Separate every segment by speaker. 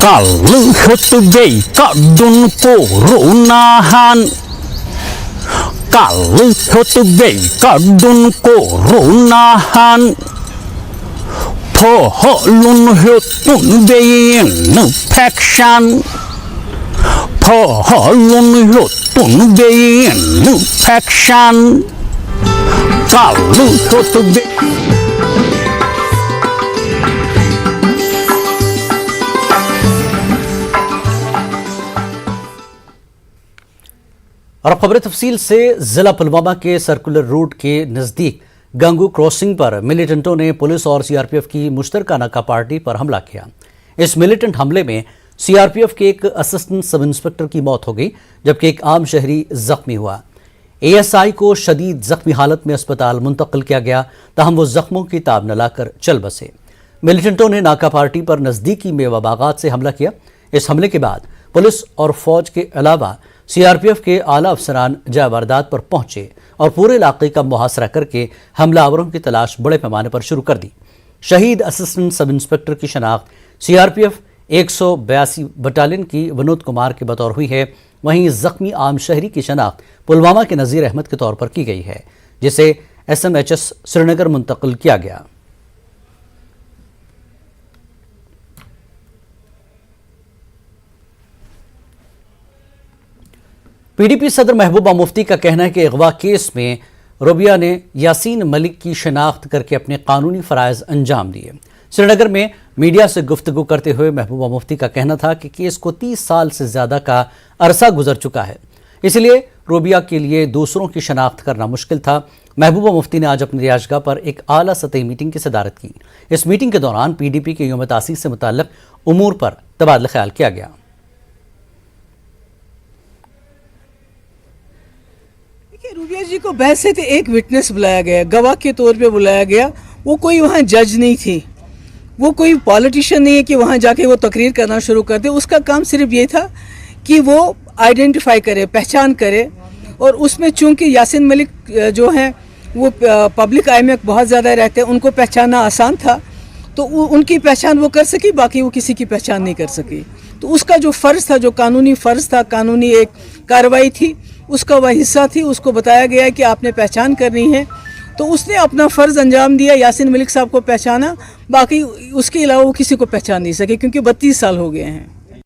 Speaker 1: Kalihotubei coronahan Kalihotubei coronahan Poholun hotubei infection Poholun hotubei infection Kalihotubei और अब खबरें तफसील से। जिला पुलवामा के सर्कुलर रोड के नजदीक गंगू क्रॉसिंग पर मिलिटेंटों ने पुलिस और सीआरपीएफ की मुश्तरका नाका पार्टी पर हमला किया। इस मिलिटेंट हमले में सीआरपीएफ के एक असिस्टेंट सब इंस्पेक्टर की मौत हो गई, जबकि एक आम शहरी जख्मी हुआ। एएसआई को शदीद जख्मी हालत में अस्पताल मुंतकिल किया गया, ताहम वो जख्मों की ताब न लाकर चल बसे। मिलिटेंटों ने नाका पार्टी पर नजदीकी मेवा बागात से हमला किया। इस हमले के बाद पुलिस और फौज के अलावा सीआरपीएफ के आला अफसरान जय वारदात पर पहुंचे और पूरे इलाके का मुहासरा करके हमलावरों की तलाश बड़े पैमाने पर शुरू कर दी। शहीद असिस्टेंट सब इंस्पेक्टर की शनाख्त सीआरपीएफ 182 बटालियन की विनोद कुमार के बतौर हुई है। वहीं जख्मी आम शहरी की शनाख्त पुलवामा के नज़ीर अहमद के तौर पर की गई है, जिसे SMHS श्रीनगर मुंतकिल किया गया। पीडीपी सदर महबूबा मुफ्ती का कहना है कि अगवा केस में रोबिया ने यासीन मलिक की शनाख्त करके अपने कानूनी फ़राइज़ अंजाम दिए। श्रीनगर में मीडिया से गुफ्तगू करते हुए महबूबा मुफ्ती का कहना था कि केस को 30 साल से ज़्यादा का अरसा गुजर चुका है, इसलिए रोबिया के लिए दूसरों की शनाख्त करना मुश्किल था। महबूबा मुफ्ती ने आज अपनी रिहायशगाह पर एक आला सतही मीटिंग की सदारत की। इस मीटिंग के दौरान पीडीपी के यौम तासीस से मुताल्लिक़ उमूर पर तबादला ख्याल किया गया।
Speaker 2: रूबिया जी को बहस से एक विटनेस बुलाया गया, गवाह के तौर पे बुलाया गया। वो कोई वहाँ जज नहीं थी, वो कोई पॉलिटिशियन नहीं है कि वहाँ जाके वो तकरीर करना शुरू कर दे। उसका काम सिर्फ ये था कि वो आइडेंटिफाई करे, पहचान करे। और उसमें चूंकि यासीन मलिक जो हैं वो पब्लिक आई में बहुत ज़्यादा रहते हैं, उनको पहचानना आसान था, तो उनकी पहचान वो कर सकी, बाकी वो किसी की पहचान नहीं कर सकी। तो उसका जो फ़र्ज़ था, जो कानूनी फ़र्ज़ था, कानूनी एक कार्रवाई थी, उसका वह हिस्सा थी। उसको बताया गया कि आपने पहचान करनी है, तो उसने अपना फ़र्ज़ अंजाम दिया। यासीन मलिक साहब को पहचाना, बाकी उसके अलावा वो किसी को पहचान नहीं सके, क्योंकि 32 साल हो गए हैं।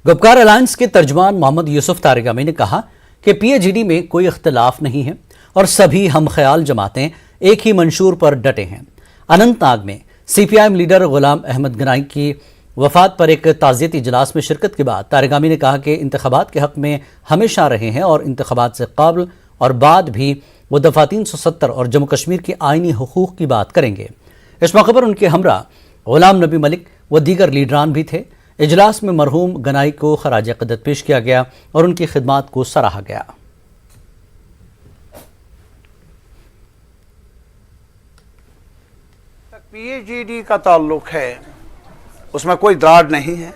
Speaker 1: गुपकार अलायंस के तर्जमान मोहम्मद यूसुफ तारिगामी ने कहा कि PAGD में कोई इख्तलाफ नहीं है और सभी हम ख्याल जमातें एक ही मंशूर पर डटे हैं। अनंतनाग में CPIM लीडर गुलाम अहमद गनाई की वफात पर एक ताज़ियती इजलास में शिरकत के बाद तारिगामी ने कहा कि इंतखाबात के हक़ में हमेशा रहे हैं और इंतखाबात से कबल और बाद भी वो दफ़ा 370 और जम्मू कश्मीर के आइनी हुकूक़ की बात करेंगे। इस मौके पर उनके हमरा गुलाम नबी मलिक व दीगर लीडरान भी थे। इजलास में मरहूम गनाई को खराज क़दर पेश किया गया और उनकी खिदमात को सराहा गया।
Speaker 3: PAGD का ताल्लुक है, उसमें कोई दरार नहीं है।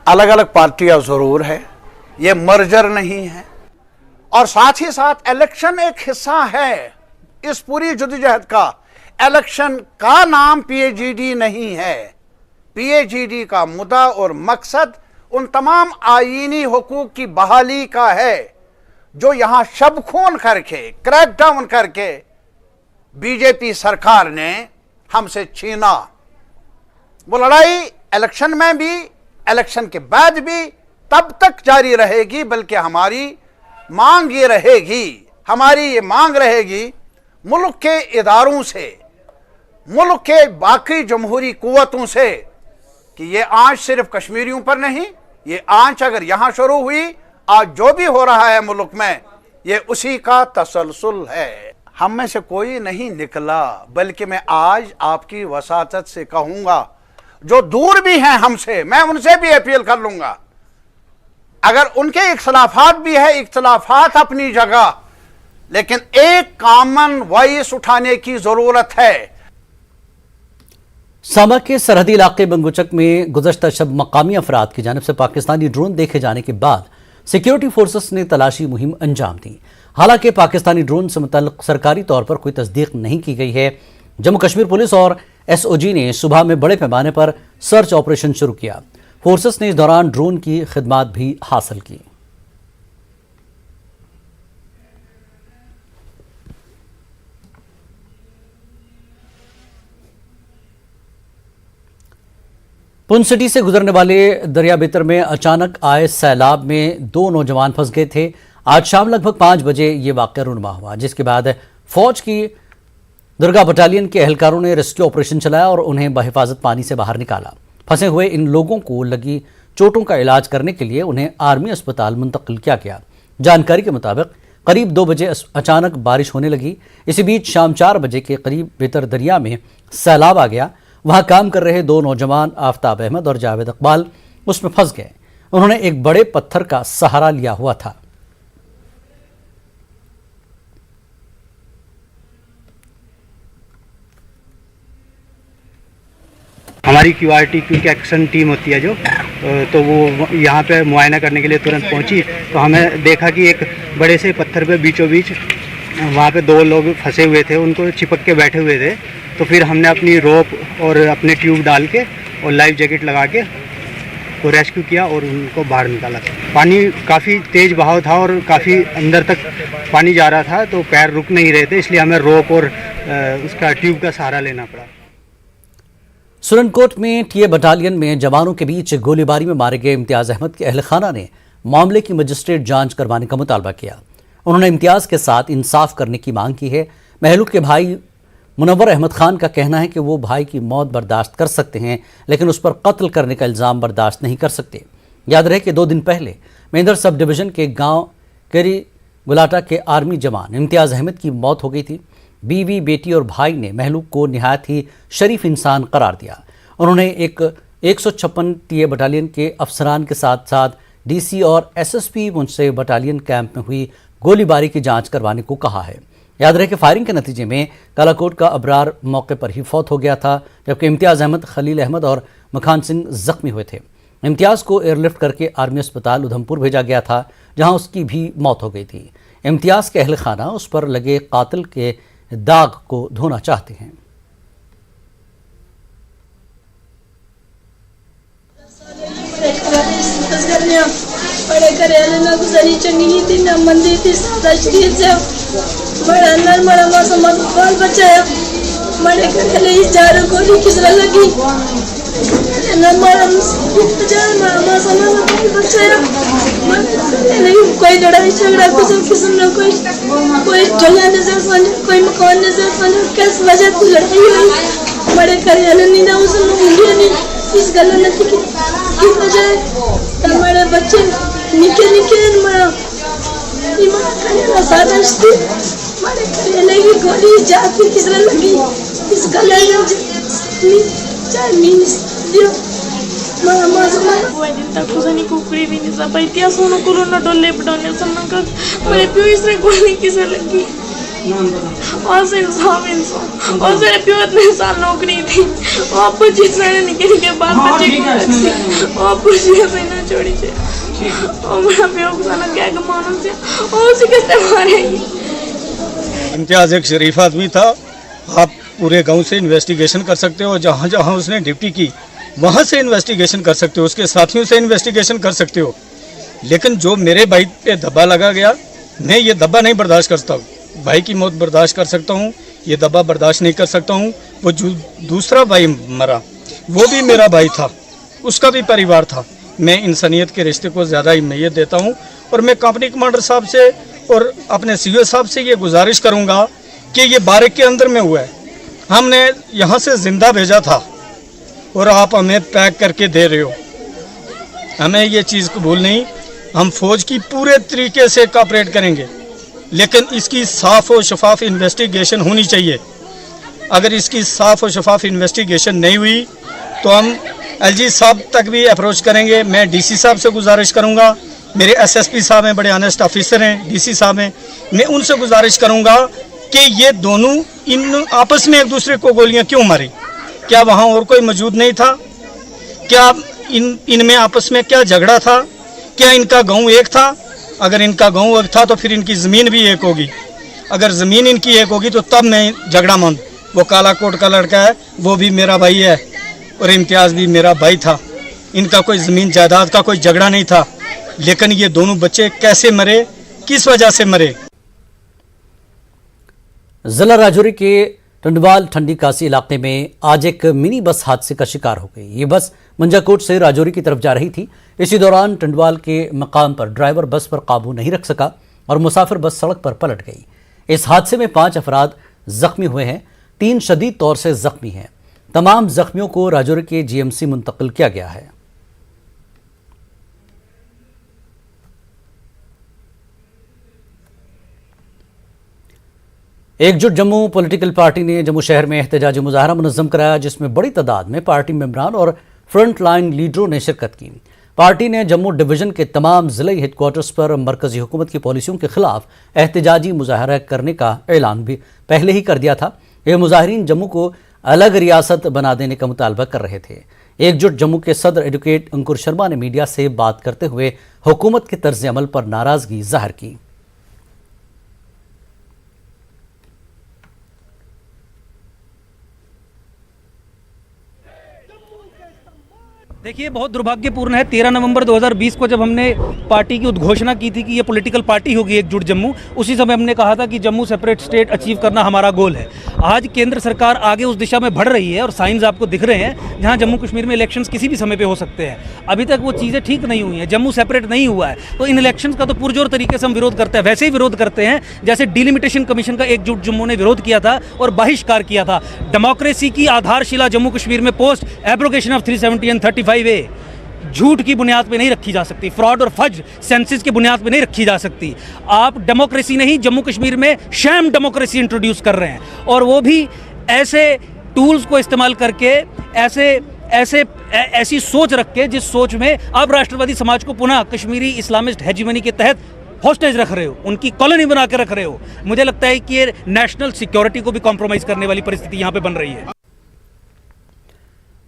Speaker 3: अलग अलग पार्टियां जरूर है, ये मर्जर नहीं है। और साथ ही साथ इलेक्शन एक हिस्सा है इस पूरी जद्दोजहद का। इलेक्शन का नाम PAGD नहीं है। PAGD का मुद्दा और मकसद उन तमाम आईनी हुकूक की बहाली का है जो यहां शब खून करके, क्रैकडाउन करके बीजेपी सरकार ने हमसे छीना। वो लड़ाई इलेक्शन में भी, इलेक्शन के बाद भी तब तक जारी रहेगी, बल्कि हमारी मांग ये रहेगी, हमारी ये मांग रहेगी मुल्क के इदारों से, मुल्क के बाकी जमहूरी कुव्वतों से, कि ये आंच सिर्फ कश्मीरियों पर नहीं, ये आंच अगर यहां शुरू हुई, आज जो भी हो रहा है मुल्क में, ये उसी का तसलसल है। हम में से कोई नहीं निकला, बल्कि मैं आज आपकी वसातत से कहूंगा, जो दूर भी हैं हमसे, मैं उनसे भी अपील कर लूंगा, अगर उनके इख्तलाफात भी है, इख्तलाफात अपनी जगह, लेकिन एक कॉमन वॉइस उठाने की जरूरत है।
Speaker 1: सामा के सरहदी इलाके बंगुचक में गुज़श्ता शब मकामी अफराद की जानिब से पाकिस्तानी ड्रोन देखे जाने के बाद सिक्योरिटी फोर्सेस ने तलाशी मुहिम अंजाम दी। हालांकि पाकिस्तानी ड्रोन से मुतल्लिक़ सरकारी तौर पर कोई तस्दीक नहीं की गई है। जम्मू कश्मीर पुलिस और एसओजी ने सुबह में बड़े पैमाने पर सर्च ऑपरेशन शुरू किया। फोर्सेस ने इस दौरान ड्रोन की खिदमत भी हासिल की। पुंछ सिटी से गुजरने वाले दरिया बेतर में अचानक आए सैलाब में 2 नौजवान फंस गए थे। आज शाम लगभग 5 बजे ये वाकया रूनुमा हुआ, जिसके बाद फौज की दुर्गा बटालियन के एहलकारों ने रेस्क्यू ऑपरेशन चलाया और उन्हें बहिफाजत पानी से बाहर निकाला। फंसे हुए इन लोगों को लगी चोटों का इलाज करने के लिए उन्हें आर्मी अस्पताल मुंतकिल किया गया। जानकारी के मुताबिक करीब 2 बजे अचानक बारिश होने लगी। इसी बीच शाम 4 बजे के करीब बेतर दरिया में सैलाब आ गया। वहां काम कर रहे 2 नौजवान आफ्ताब अहमद और जावेद इकबाल उसमें फंस गए। उन्होंने एक बड़े पत्थर का सहारा लिया हुआ था।
Speaker 4: हमारी क्यूआरटी क्विक एक्शन टीम होती है जो, तो वो यहाँ पे मुआयना करने के लिए तुरंत पहुँची। तो हमें देखा कि एक बड़े से पत्थर पे बीचों बीच वहाँ पे 2 लोग फंसे हुए थे, उनको चिपक के बैठे हुए थे। तो फिर हमने अपनी रोप और अपने ट्यूब डाल के और लाइफ जैकेट लगा के वो रेस्क्यू किया और उनको बाहर निकाला। पानी काफ़ी तेज़ बहाव था और काफ़ी अंदर तक पानी जा रहा था, तो पैर रुक नहीं रहे थे, इसलिए हमें रोप और उसका ट्यूब का सहारा लेना पड़ा।
Speaker 1: सुरनकोट में टीए बटालियन में जवानों के बीच गोलीबारी में मारे गए इम्तियाज अहमद के अहल खाना ने मामले की मजिस्ट्रेट जांच करवाने का मुतालबा किया। उन्होंने इम्तियाज के साथ इंसाफ करने की मांग की है। महलूक के भाई मुनव्वर अहमद खान का कहना है कि वो भाई की मौत बर्दाश्त कर सकते हैं, लेकिन उस पर कत्ल करने का इल्ज़ाम बर्दाश्त नहीं कर सकते। याद रहे कि 2 दिन पहले मेंदर सब डिवीज़न के गांव केरी गुलाटा के आर्मी जवान इम्तियाज़ अहमद की मौत हो गई थी। बीवी, बेटी और भाई ने महलूक को निहायत ही शरीफ इंसान करार दिया। उन्होंने एक 156 टीए बटालियन के अफसरान के साथ साथ डीसी और एसएसपी मुंशे बटालियन कैंप में हुई गोलीबारी की जांच करवाने को कहा है। याद रहे कि फायरिंग के नतीजे में कालाकोट का अबरार मौके पर ही फौत हो गया था, जबकि इम्तियाज़ अहमद, खलील अहमद और मखान सिंह जख्मी हुए थे। इम्तियाज़ को एयरलिफ्ट करके आर्मी अस्पताल उधमपुर भेजा गया था, जहां उसकी भी मौत हो गई थी। इम्तियाज़ के अहल खाना उस पर लगे कातिल के दाग को धोना चाहते हैं।
Speaker 5: बड़े घरेलू ना गुजारी चंगी नहीं थी, ना मंदी थी, तशरीफ से बड़ा नरमड़ा मौसम बाल बचाया। बड़े घरेलू इस झाड़ू को भी किसरा लगी नरमड़ा मौसम बाल बचाया। नहीं कोई लड़ाई झगड़ा कुछ किस्म ना, कोई जगह नजर समझ, कोई मकान नजर समझ, किस वजह से लड़ाई हुई। बड़े घरेलू नहीं ना उस नहीं इस गल ने की वजह हमारे बच्चे निके निके साजिश थी। हमारे करेले की गोली जाती किस लगी इस गले में
Speaker 6: दिन कुकड़ी भी नहीं सब इतिहास कोरोना डोले पटाने सन्ना का मेरे प्यो इसने गोली किसे लगी और से इंसान और मेरे प्यो इतने साल नौकरी थी और 25 साल निकल के बाद बच्चे और कुछ ऐसे ना छोड़ी थे और मेरा प्यो को साला क्या कमाना से और उसी कैसे मारेगी।
Speaker 7: इम्तियाज़ एक शरीफ आदमी था। आप पूरे गांव से इन्वेस्टिगेशन कर सकते हो, जहां जहां उसने ड्यूटी की वहां से इन्वेस्टिगेशन कर सकते हो, उसके साथियों से इन्वेस्टिगेशन कर सकते हो। लेकिन जो मेरे भाई पे धब्बा लगा गया, मैं ये धब्बा नहीं बर्दाश्त करता हूँ। भाई की मौत बर्दाश्त कर सकता हूँ, ये दबा बर्दाश्त नहीं कर सकता हूँ। वो जो दूसरा भाई मरा वो भी मेरा भाई था, उसका भी परिवार था। मैं इंसानियत के रिश्ते को ज़्यादा अहमियत देता हूँ और मैं कंपनी कमांडर साहब से और अपने सीओ साहब से ये गुजारिश करूँगा कि ये बारिक के अंदर में हुआ है, हमने यहाँ से ज़िंदा भेजा था और आप हमें पैक करके दे रहे हो। हमें ये चीज़ कबूल नहीं। हम फौज की पूरे तरीके से कोऑपरेट करेंगे, लेकिन इसकी साफ़ और शफाफ इन्वेस्टिगेशन होनी चाहिए। अगर इसकी साफ़ और शफाफ इन्वेस्टिगेशन नहीं हुई तो हम एलजी साहब तक भी अप्रोच करेंगे। मैं डीसी साहब से गुजारिश करूंगा, मेरे एसएसपी साहब हैं, बड़े ऑनेस्ट ऑफिसर हैं, डीसी साहब हैं, मैं उनसे गुजारिश करूंगा कि ये दोनों इन आपस में एक दूसरे को गोलियां क्यों मारी? क्या वहाँ और कोई मौजूद नहीं था? क्या इनमें आपस में क्या झगड़ा था? क्या इनका गाँव एक था? अगर इनका गाँव एक था तो फिर इनकी ज़मीन भी एक होगी। अगर ज़मीन इनकी एक होगी तो तब मैं झगड़ा मान वो काला कोट का लड़का है, वो भी मेरा भाई है, और इम्तियाज़ भी मेरा भाई था। इनका कोई ज़मीन जायदाद का कोई झगड़ा नहीं था, लेकिन ये दोनों बच्चे कैसे मरे, किस वजह से मरे।
Speaker 1: जिला राजौरी के टंडवाल ठंडी कासी इलाके में आज एक मिनी बस हादसे का शिकार हो गई। ये बस मंजाकोट से राजौरी की तरफ जा रही थी। इसी दौरान टंडवाल के मकाम पर ड्राइवर बस पर काबू नहीं रख सका और मुसाफिर बस सड़क पर पलट गई। इस हादसे में 5 अफराद जख्मी हुए हैं, 3 शदीद तौर से जख्मी हैं। तमाम जख्मियों को राजौरी के जीएमसी मुंतकिल किया गया है। एकजुट जम्मू पॉलिटिकल पार्टी ने जम्मू शहर में एहतजाजी मुजाहरा मुनज़्ज़म कराया, जिसमें बड़ी तादाद में पार्टी मेंबरान और फ्रंट लाइन लीडरों ने शिरकत की। पार्टी ने जम्मू डिवीजन के तमाम जिले हेडक्वार्टर्स पर मरकजी हुकूमत की पॉलिसियों के खिलाफ एहतजाजी मुजाहरा करने का ऐलान भी पहले ही कर दिया था। ये मुजाहिरीन जम्मू को अलग रियासत बना देने का मुतालबा कर रहे थे। एकजुट जम्मू के सदर एडवोकेट अंकुर शर्मा ने मीडिया से बात करते हुए हुकूमत के तर्ज अमल पर नाराजगी जाहिर की।
Speaker 8: देखिए, बहुत दुर्भाग्यपूर्ण है, 13 नवंबर 2020 को जब हमने पार्टी की उद्घोषणा की थी कि ये पॉलिटिकल पार्टी होगी एकजुट जम्मू, उसी समय हमने कहा था कि जम्मू सेपरेट स्टेट अचीव करना हमारा गोल है। आज केंद्र सरकार आगे उस दिशा में बढ़ रही है और साइंस आपको दिख रहे हैं, जहां जम्मू कश्मीर में इलेक्शंस किसी भी समय पे हो सकते हैं। अभी तक वो चीज़ें ठीक नहीं हुई हैं, जम्मू सेपरेट नहीं हुआ है, तो इन इलेक्शंस का तो पुरजोर तरीके से हम विरोध करते हैं। वैसे ही विरोध करते हैं जैसे डिलिमिटेशन कमीशन का एकजुट जम्मू ने विरोध किया था और बहिष्कार किया था। डेमोक्रेसी की आधारशिला जम्मू कश्मीर में post abrogation of 370 and 35A झूठ की बुनियाद पे नहीं रखी जा सकती, फ्रॉड और फज सेंसिस की बुनियाद पे नहीं रखी जा सकती। आप डेमोक्रेसी नहीं, जम्मू कश्मीर में शैम डेमोक्रेसी इंट्रोड्यूस कर रहे हैं, और वो भी ऐसे टूल्स को इस्तेमाल करके, ऐसी सोच रख के, जिस सोच में आप राष्ट्रवादी समाज को पुनः कश्मीरी इस्लामिस्ट हेजिमनी के तहत हॉस्टेज रख रहे हो, उनकी कॉलोनी बना के रख रहे हो। मुझे लगता है कि ये नेशनल सिक्योरिटी को भी कॉम्प्रोमाइज करने वाली परिस्थिति यहाँ पे बन रही है।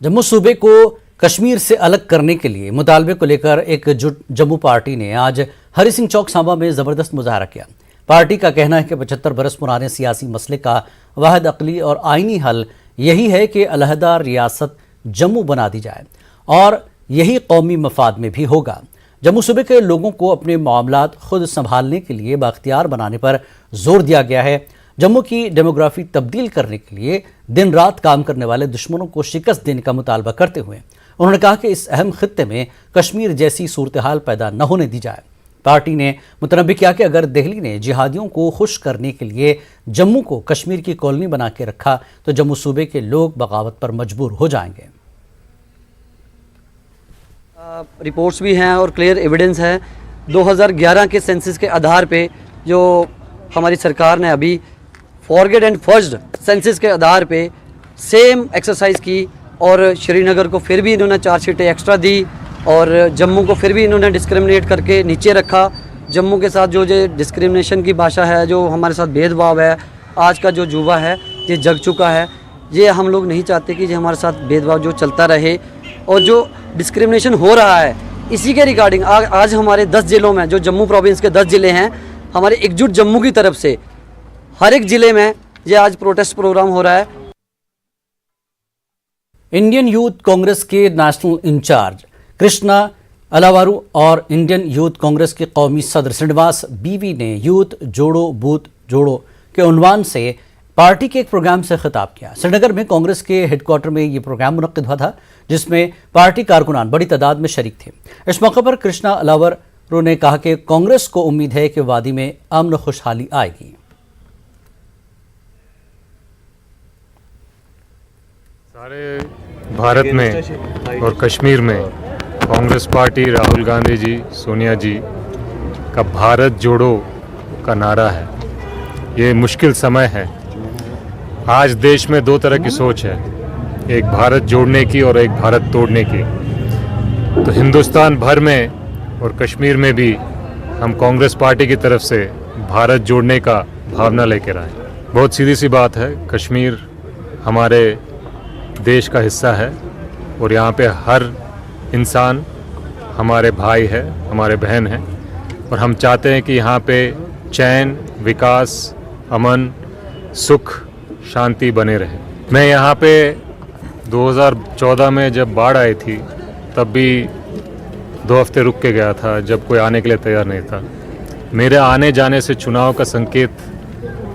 Speaker 1: जम्मू सूबे को कश्मीर से अलग करने के लिए मुतालबे को लेकर एकजुट जम्मू पार्टी ने आज हरि सिंह चौक सांबा में ज़बरदस्त मुजाहरा किया। पार्टी का कहना है कि 75 बरस पुराने सियासी मसले का वाहिद अक़ली और आइनी हल यही है कि अलहदा रियासत जम्मू बना दी जाए, और यही कौमी मफाद में भी होगा। जम्मू सूबे के लोगों को अपने मामलात खुद संभालने के लिए बाख्तियार बनाने पर जोर दिया गया है। जम्मू की डेमोग्राफी तब्दील करने के लिए दिन रात काम करने वाले दुश्मनों को शिकस्त देने का मुतालबा करते हुए उन्होंने कहा कि इस अहम खित्ते में कश्मीर जैसी सूरत हाल पैदा न होने दी जाए। पार्टी ने मुतनब्बी किया कि अगर दिल्ली ने जिहादियों को खुश करने के लिए जम्मू को कश्मीर की कॉलोनी बना के रखा तो जम्मू सूबे के लोग बगावत पर मजबूर हो जाएंगे।
Speaker 9: रिपोर्ट्स भी हैं और क्लियर एविडेंस है। 2011 के सेंसस के आधार पे जो हमारी सरकार ने अभी फॉरगेट एंड फर्स्ट सेंसस के आधार पे सेम एक्सरसाइज की, और श्रीनगर को फिर भी इन्होंने 4 सीटें एक्स्ट्रा दी, और जम्मू को फिर भी इन्होंने डिस्क्रिमिनेट करके नीचे रखा। जम्मू के साथ जो डिस्क्रिमिनेशन की भाषा है, जो हमारे साथ भेदभाव है, आज का जो युवा है ये जग चुका है। ये हम लोग नहीं चाहते कि हमारे साथ भेदभाव जो चलता रहे, और जो डिस्क्रिमिनेशन हो रहा है इसी के रिगार्डिंग आज हमारे 10 जिलों में, जो जम्मू प्रोविंस के 10 ज़िले हैं, हमारे एकजुट जम्मू की तरफ से हर एक ज़िले में ये आज प्रोटेस्ट प्रोग्राम हो रहा है।
Speaker 1: इंडियन यूथ कांग्रेस के नेशनल इंचार्ज कृष्णा अलावारू और इंडियन यूथ कांग्रेस के कौमी सदर श्रीनिवास बीवी ने यूथ जोड़ो बूथ जोड़ो के उन्वान से पार्टी के एक प्रोग्राम से खिताब किया। श्रीनगर में कांग्रेस के हेडक्वार्टर में ये प्रोग्राम मुनक्किद हुआ था, जिसमें पार्टी कारकुनान बड़ी तादाद में शरीक थे। इस मौके पर कृष्णा अलावारू ने कहा कि कांग्रेस को उम्मीद है कि वादी में अमन खुशहाली आएगी।
Speaker 10: सारे भारत में और कश्मीर में कांग्रेस पार्टी, राहुल गांधी जी, सोनिया जी का भारत जोड़ो का नारा है। ये मुश्किल समय है। आज देश में 2 तरह की सोच है, एक भारत जोड़ने की और एक भारत तोड़ने की। तो हिंदुस्तान भर में और कश्मीर में भी हम कांग्रेस पार्टी की तरफ से भारत जोड़ने का भावना लेकर आए। बहुत सीधी सी बात है, कश्मीर हमारे देश का हिस्सा है और यहाँ पे हर इंसान हमारे भाई है, हमारे बहन है, और हम चाहते हैं कि यहाँ पे चैन, विकास, अमन, सुख शांति बने रहे। मैं यहाँ पे 2014 में जब बाढ़ आई थी तब भी 2 हफ्ते रुक के गया था, जब कोई आने के लिए तैयार नहीं था। मेरे आने जाने से चुनाव का संकेत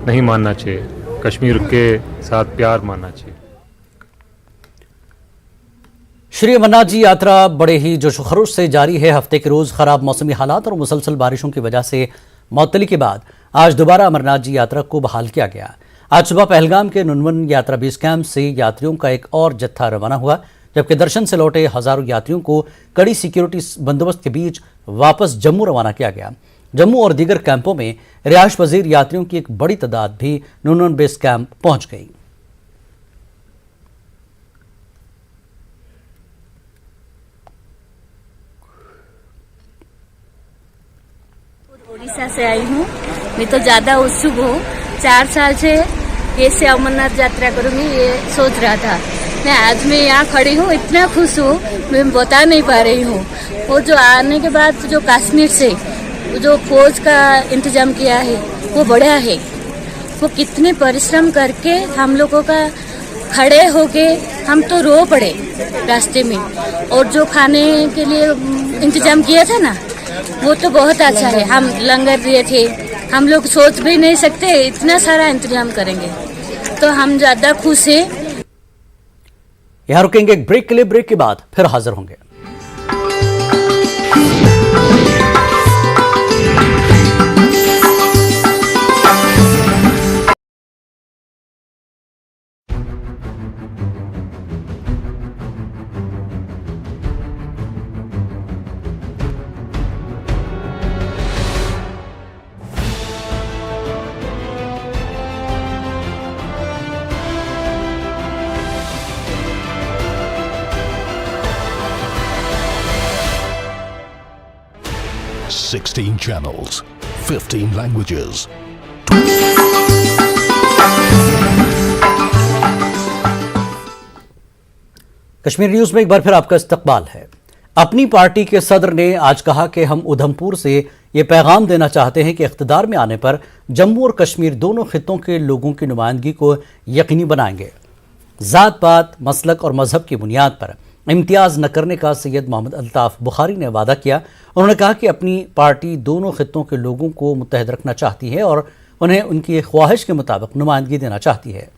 Speaker 10: नहीं मानना चाहिए, कश्मीर के साथ प्यार मानना चाहिए।
Speaker 1: श्री अमरनाथ जी यात्रा बड़े ही जोश खरोश से जारी है। हफ्ते के रोज खराब मौसमी हालात और मुसलसल बारिशों की वजह से मुअत्तली के बाद आज दोबारा अमरनाथ जी यात्रा को बहाल किया गया। आज सुबह पहलगाम के नुनवन यात्रा बेस कैंप से यात्रियों का एक और जत्था रवाना हुआ, जबकि दर्शन से लौटे हजारों यात्रियों को कड़ी सिक्योरिटी बंदोबस्त के बीच वापस जम्मू रवाना किया गया। जम्मू और दीगर कैंपों में रिहाइश पजीर यात्रियों की एक बड़ी तादाद भी नुनवन बेस कैंप पहुंच गई।
Speaker 11: उड़ीसा से आई हूँ। मैं तो ज्यादा उत्सुक हूँ। 4 साल से कैसे अमरनाथ यात्रा करूंगी ये सोच रहा था। आज मैं यहाँ खड़ी हूँ, इतना खुश हूँ मैं बता नहीं पा रही हूँ। वो जो आने के बाद जो कश्मीर से जो फौज का इंतजाम किया है वो बड़ा है। वो कितने परिश्रम करके हम लोगों का खड़े होके हम तो रो पड़े रास्ते में, और जो खाने के लिए इंतजाम किया था ना वो तो बहुत अच्छा है। हम लंगर दिए थे, हम लोग सोच भी नहीं सकते इतना सारा इंतजाम करेंगे, तो हम ज्यादा खुश हैं।
Speaker 1: यहां रुकेंगे एक ब्रेक के लिए, ब्रेक के बाद फिर हाजिर होंगे।
Speaker 12: Sixteen channels, 15 languages.
Speaker 1: Kashmir news में एक बार फिर आपका इस्तकबाल है। अपनी पार्टी के सदर ने आज कहा कि हम उधमपुर से ये पैगाम देना चाहते हैं कि इख्तिदार में आने पर जम्मू और कश्मीर दोनों खित्तों के लोगों की नुमाइंदगी को यकीनी बनाएंगे। जात पात, मसलक और मजहब की बुनियाद पर इम्तियाज न करने का सैयद मोहम्मद अल्ताफ बुखारी ने वादा किया। उन्होंने कहा कि अपनी पार्टी दोनों खित्तों के लोगों को मुत्तहद रखना चाहती है और उन्हें उनकी ख्वाहिश के मुताबिक नुमाइंदगी देना चाहती है।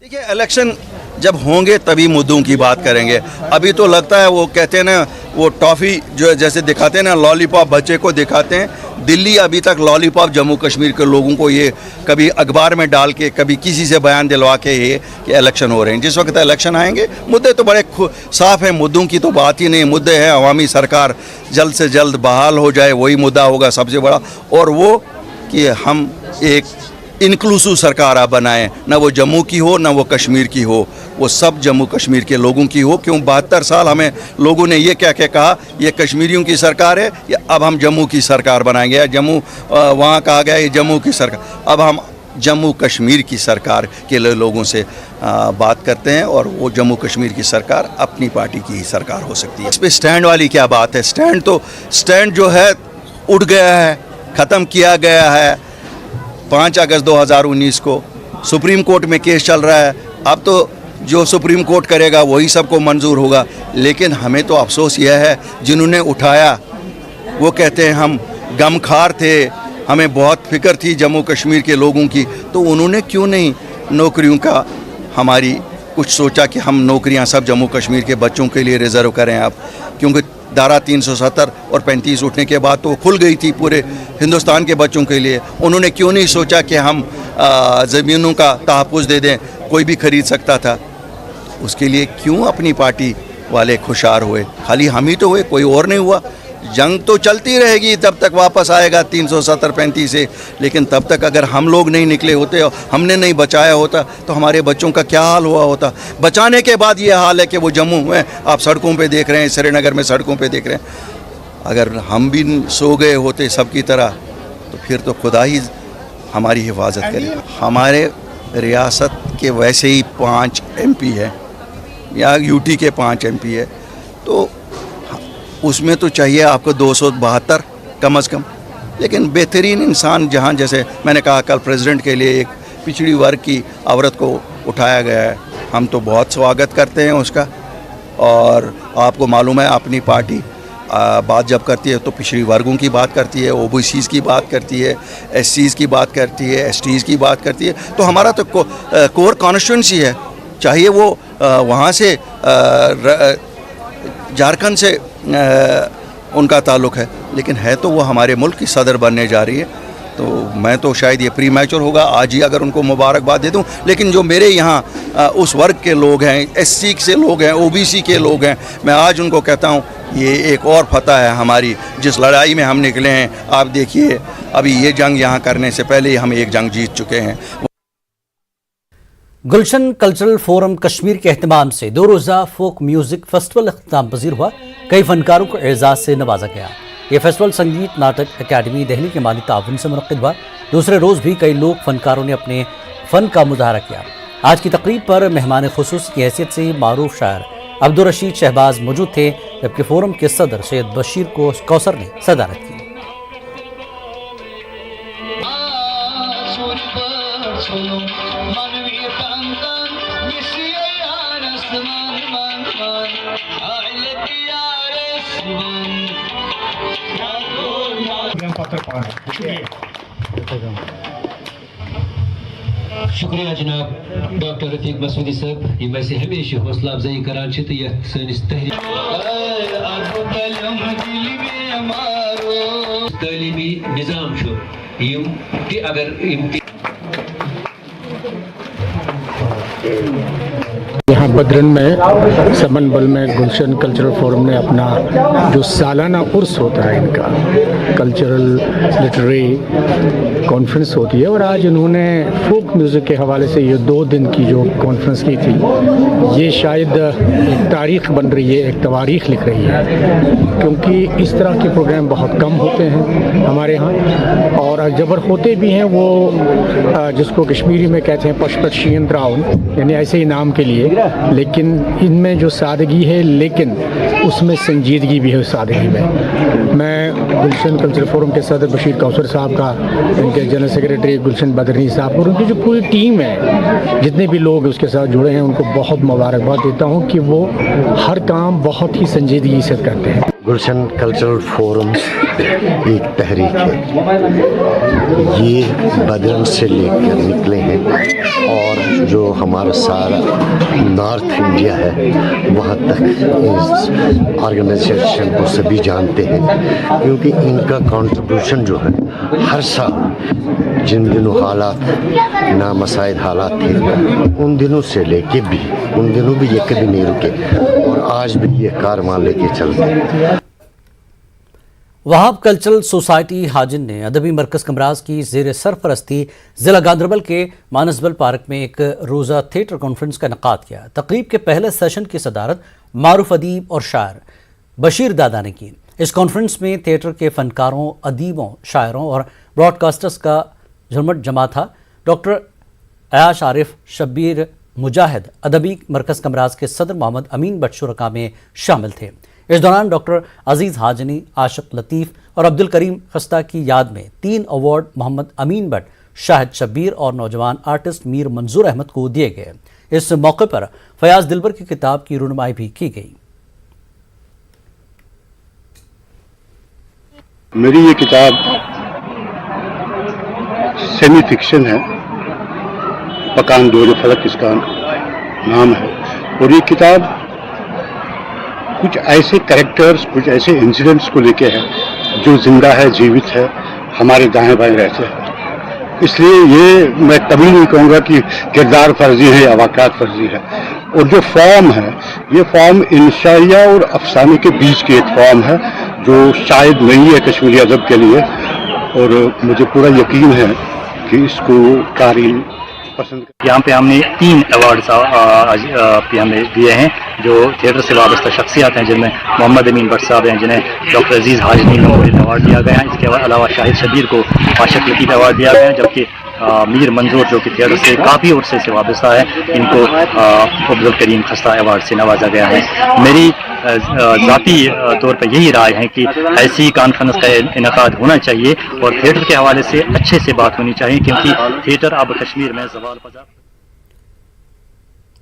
Speaker 13: देखिए, इलेक्शन जब होंगे तभी मुद्दों की बात करेंगे। अभी तो लगता है वो कहते हैं ना, वो टॉफ़ी जो जैसे दिखाते हैं ना, लॉलीपॉप बच्चे को दिखाते हैं। दिल्ली अभी तक लॉलीपॉप जम्मू कश्मीर के लोगों को ये कभी अखबार में डाल के, कभी किसी से बयान दिलवा के ये कि इलेक्शन हो रहे हैं। जिस वक्त इलेक्शन आएंगे मुद्दे तो बड़े साफ हैं, मुद्दों की तो बात ही नहीं। मुद्दे हैं अवामी सरकार जल्द से जल्द बहाल हो जाए, वही मुद्दा होगा सबसे बड़ा। और वो कि हम एक इंक्लूसिव सरकार आप बनाएं, ना वो जम्मू की हो ना वो कश्मीर की हो, वो सब जम्मू कश्मीर के लोगों की हो। क्यों 72 साल हमें लोगों ने ये क्या कहा, ये कश्मीरियों की सरकार है, या अब हम जम्मू की सरकार बनाएंगे, या जम्मू वहाँ कहा गया ये जम्मू की सरकार। अब हम जम्मू कश्मीर की सरकार के लोगों से बात करते हैं, और वो जम्मू कश्मीर की सरकार अपनी पार्टी की ही सरकार हो सकती है। इस पर स्टैंड वाली क्या बात है? स्टैंड जो है उठ गया है, ख़त्म किया गया है। 5 अगस्त 2019 को सुप्रीम कोर्ट में केस चल रहा है। अब तो जो सुप्रीम कोर्ट करेगा वही सबको मंजूर होगा। लेकिन हमें तो अफसोस यह है जिन्होंने उठाया वो कहते हैं हम गमखार थे, हमें बहुत फिक्र थी जम्मू कश्मीर के लोगों की, तो उन्होंने क्यों नहीं नौकरियों का हमारी कुछ सोचा कि हम नौकरियां सब जम्मू कश्मीर के बच्चों के लिए रिजर्व करें अब। क्योंकि धारा 370 और 35 उठने के बाद तो खुल गई थी पूरे हिंदुस्तान के बच्चों के लिए। उन्होंने क्यों नहीं सोचा कि हम ज़मीनों का तहफ़्फ़ुज़ दे दें, कोई भी खरीद सकता था। उसके लिए क्यों अपनी पार्टी वाले खुशार हुए? खाली हम ही तो हुए, कोई और नहीं हुआ। जंग तो चलती रहेगी तब तक वापस आएगा 370-35 से, लेकिन तब तक अगर हम लोग नहीं निकले होते और हमने नहीं बचाया होता तो हमारे बच्चों का क्या हाल हुआ होता। बचाने के बाद ये हाल है कि वो जम्मू में आप सड़कों पे देख रहे हैं, श्रीनगर में सड़कों पे देख रहे हैं। अगर हम भी सो गए होते सबकी तरह तो फिर तो खुदा ही हमारी हिफाजत करे। हमारे रियासत के वैसे ही 5 MP है, या यूटी के 5 MP है, तो उसमें तो चाहिए आपको 272 कम से कम। लेकिन बेहतरीन इंसान जहाँ, जैसे मैंने कहा कल प्रेसिडेंट के लिए एक पिछड़ी वर्ग की औरत को उठाया गया है, हम तो बहुत स्वागत करते हैं उसका। और आपको मालूम है अपनी पार्टी बात जब करती है तो पिछड़ी वर्गों की बात करती है, ओबीसीज़ की बात करती है, एससीज़ की बात करती है, एसटीज़ की बात करती है। तो हमारा तो कोर कॉन्स्टिट्यूंसी है, चाहिए वो वहाँ से झारखंड से उनका ताल्लुक़ है, लेकिन है तो वो हमारे मुल्क की सदर बनने जा रही है। तो मैं तो शायद ये प्री मैच्योर होगा आज ही अगर उनको मुबारकबाद दे दूं, लेकिन जो मेरे यहाँ उस वर्ग के लोग हैं, एससी से लोग हैं, ओबीसी के लोग हैं, मैं आज उनको कहता हूँ ये एक और फतह है हमारी, जिस लड़ाई में हम निकले हैं। आप देखिए अभी ये जंग यहाँ करने से पहले ही हम एक जंग जीत चुके हैं।
Speaker 1: गुलशन कल्चरल फोरम कश्मीर के एहतमाम से 2 रोज़ा फोक म्यूजिक फेस्टिवल अख्ताम पजीर हुआ। कई फनकारों को एजाज से नवाजा गया। ये फेस्टिवल संगीत नाटक अकेडमी दिल्ली के माली ताउन से मुनक़िद हुआ। दूसरे रोज़ भी कई लोग फनकारों ने अपने फ़न का मुजाहरा किया। आज की तकरीब पर मेहमान खुसूस की हैसियत से मारूफ शायर अब्दुल रशीद शहबाज मौजूद थे, जबकि फोरम के सदर सैयद बशीर कौसर ने सदारत की।
Speaker 14: शुक्रिया जनाब डॉक्टर रफीक मसूदी साहब, ये वैसे हमेशा हौसला अफजाई करान तो यह सैनिस तलीमी निज़ाम कि अगर
Speaker 15: यहाँ बदरन में समनबल में गुलशन कल्चरल फोरम ने अपना जो सालाना उर्स होता है, इनका कल्चरल लिटरेरी कॉन्फ्रेंस होती है, और आज इन्होंने फोक म्यूज़िक के हवाले से ये 2 दिन की जो कॉन्फ्रेंस की थी, ये शायद एक तारीख़ बन रही है, एक तवारीख़ लिख रही है, क्योंकि इस तरह के प्रोग्राम बहुत कम होते हैं हमारे यहाँ, और जबर होते भी हैं वो जिसको कश्मीरी में कहते हैं पशपशियन त्राउन, यानी ऐसे ही नाम के लिए, लेकिन इनमें जो सादगी है लेकिन उसमें संजीदगी भी है उस सादगी में। मैं गुलशन कल्चरल फोरम के सदर बशीर कौसर साहब का, इनके जनरल सेक्रेटरी गुलशन बदरनी साहब और उनकी जो पूरी टीम है, जितने भी लोग उसके साथ जुड़े हैं, उनको बहुत मुबारकबाद देता हूँ कि वो हर काम बहुत ही संजीदगी से करते हैं।
Speaker 16: गुलशन कल्चरल फोरम एक तहरीक है, ये बदरन से लेकर निकले हैं और जो हमारा सारा नॉर्थ इंडिया है वहाँ तक इस ऑर्गेनाइजेशन को सभी जानते हैं, क्योंकि इनका कंट्रीब्यूशन जो है हर साल जिन दिनों हालात नामसाइद हालात थे उन दिनों से लेके भी, उन दिनों भी ये कभी नहीं रुके और आज भी ये कारवां लेके चलते हैं।
Speaker 1: वहाब कल्चरल सोसाइटी हाजिन ने अदबी मरकज़ कमराज की ज़ेर सरपरस्ती ज़िला गांदरबल के मानसबल पार्क में एक रोज़ा थिएटर कॉन्फ्रेंस का इनेकाद किया। तकरीब के पहले सेशन की सदारत मारूफ अदीब और शायर बशीर दादा ने की। इस कॉन्फ्रेंस में थिएटर के फ़नकारों, अदीबों, शायरों और ब्रॉडकास्टर्स का झुरमट जमा था। डॉक्टर अयाश आरिफ, शब्बीर मुजाहिद अदबी मरकज़ कमराज के सदर मोहम्मद अमीन बट शुरका में शामिल थे। इस दौरान डॉक्टर अजीज़ हाजनी, आशिक लतीफ़ और अब्दुल करीम खस्ता की याद में 3 अवार्ड मोहम्मद अमीन बट, शाहिद शब्बीर और नौजवान आर्टिस्ट मीर मंजूर अहमद को दिए गए। इस मौके पर फयाज दिलबर की किताब की रुनमाई भी की गई।
Speaker 17: मेरी ये किताब सेमी फिक्शन है, पकान दौर फलक इसका नाम है, और ये किताब कुछ ऐसे कैरेक्टर्स, कुछ ऐसे इंसिडेंट्स को लेके है जो जिंदा है, जीवित है, हमारे दाएं बाएं रहते हैं। इसलिए ये मैं कभी नहीं कहूँगा कि किरदार फर्जी है या वाक़यात फर्जी है। और जो फॉर्म है, ये फॉर्म इंशाइया और अफसाने के बीच की एक फॉर्म है जो शायद नहीं है कश्मीरी अदब के लिए, और मुझे पूरा यकीन है कि इसको कारी पसंद।
Speaker 18: यहाँ पे हमने 3 अवार्ड्स आज पे हमें दिए हैं। जो थिएटर से वाबस्ता शख्सियात हैं, जिनमें मोहम्मद अमीन भट्ट साहब हैं, जिन्हें डॉक्टर अजीज़ हाजमी मेमोरियल अवार्ड दिया गया है। इसके अलावा शाहिद शबीर को आशिक लतीफ़ अवार्ड दिया गया है, जबकि मीर मंजूर जो कि थिएटर से काफ़ी अर्से से वाबस्ता है, इनको अब्दुल करीम खस्ता अवार्ड से नवाजा गया है। मेरी ज़ाती तौर पर यही राय है कि ऐसी कॉन्फ्रेंस का इनेकाद होना चाहिए और थिएटर के हवाले से अच्छे से बात होनी चाहिए, क्योंकि थिएटर अब कश्मीर में ज़वाल पज़ा।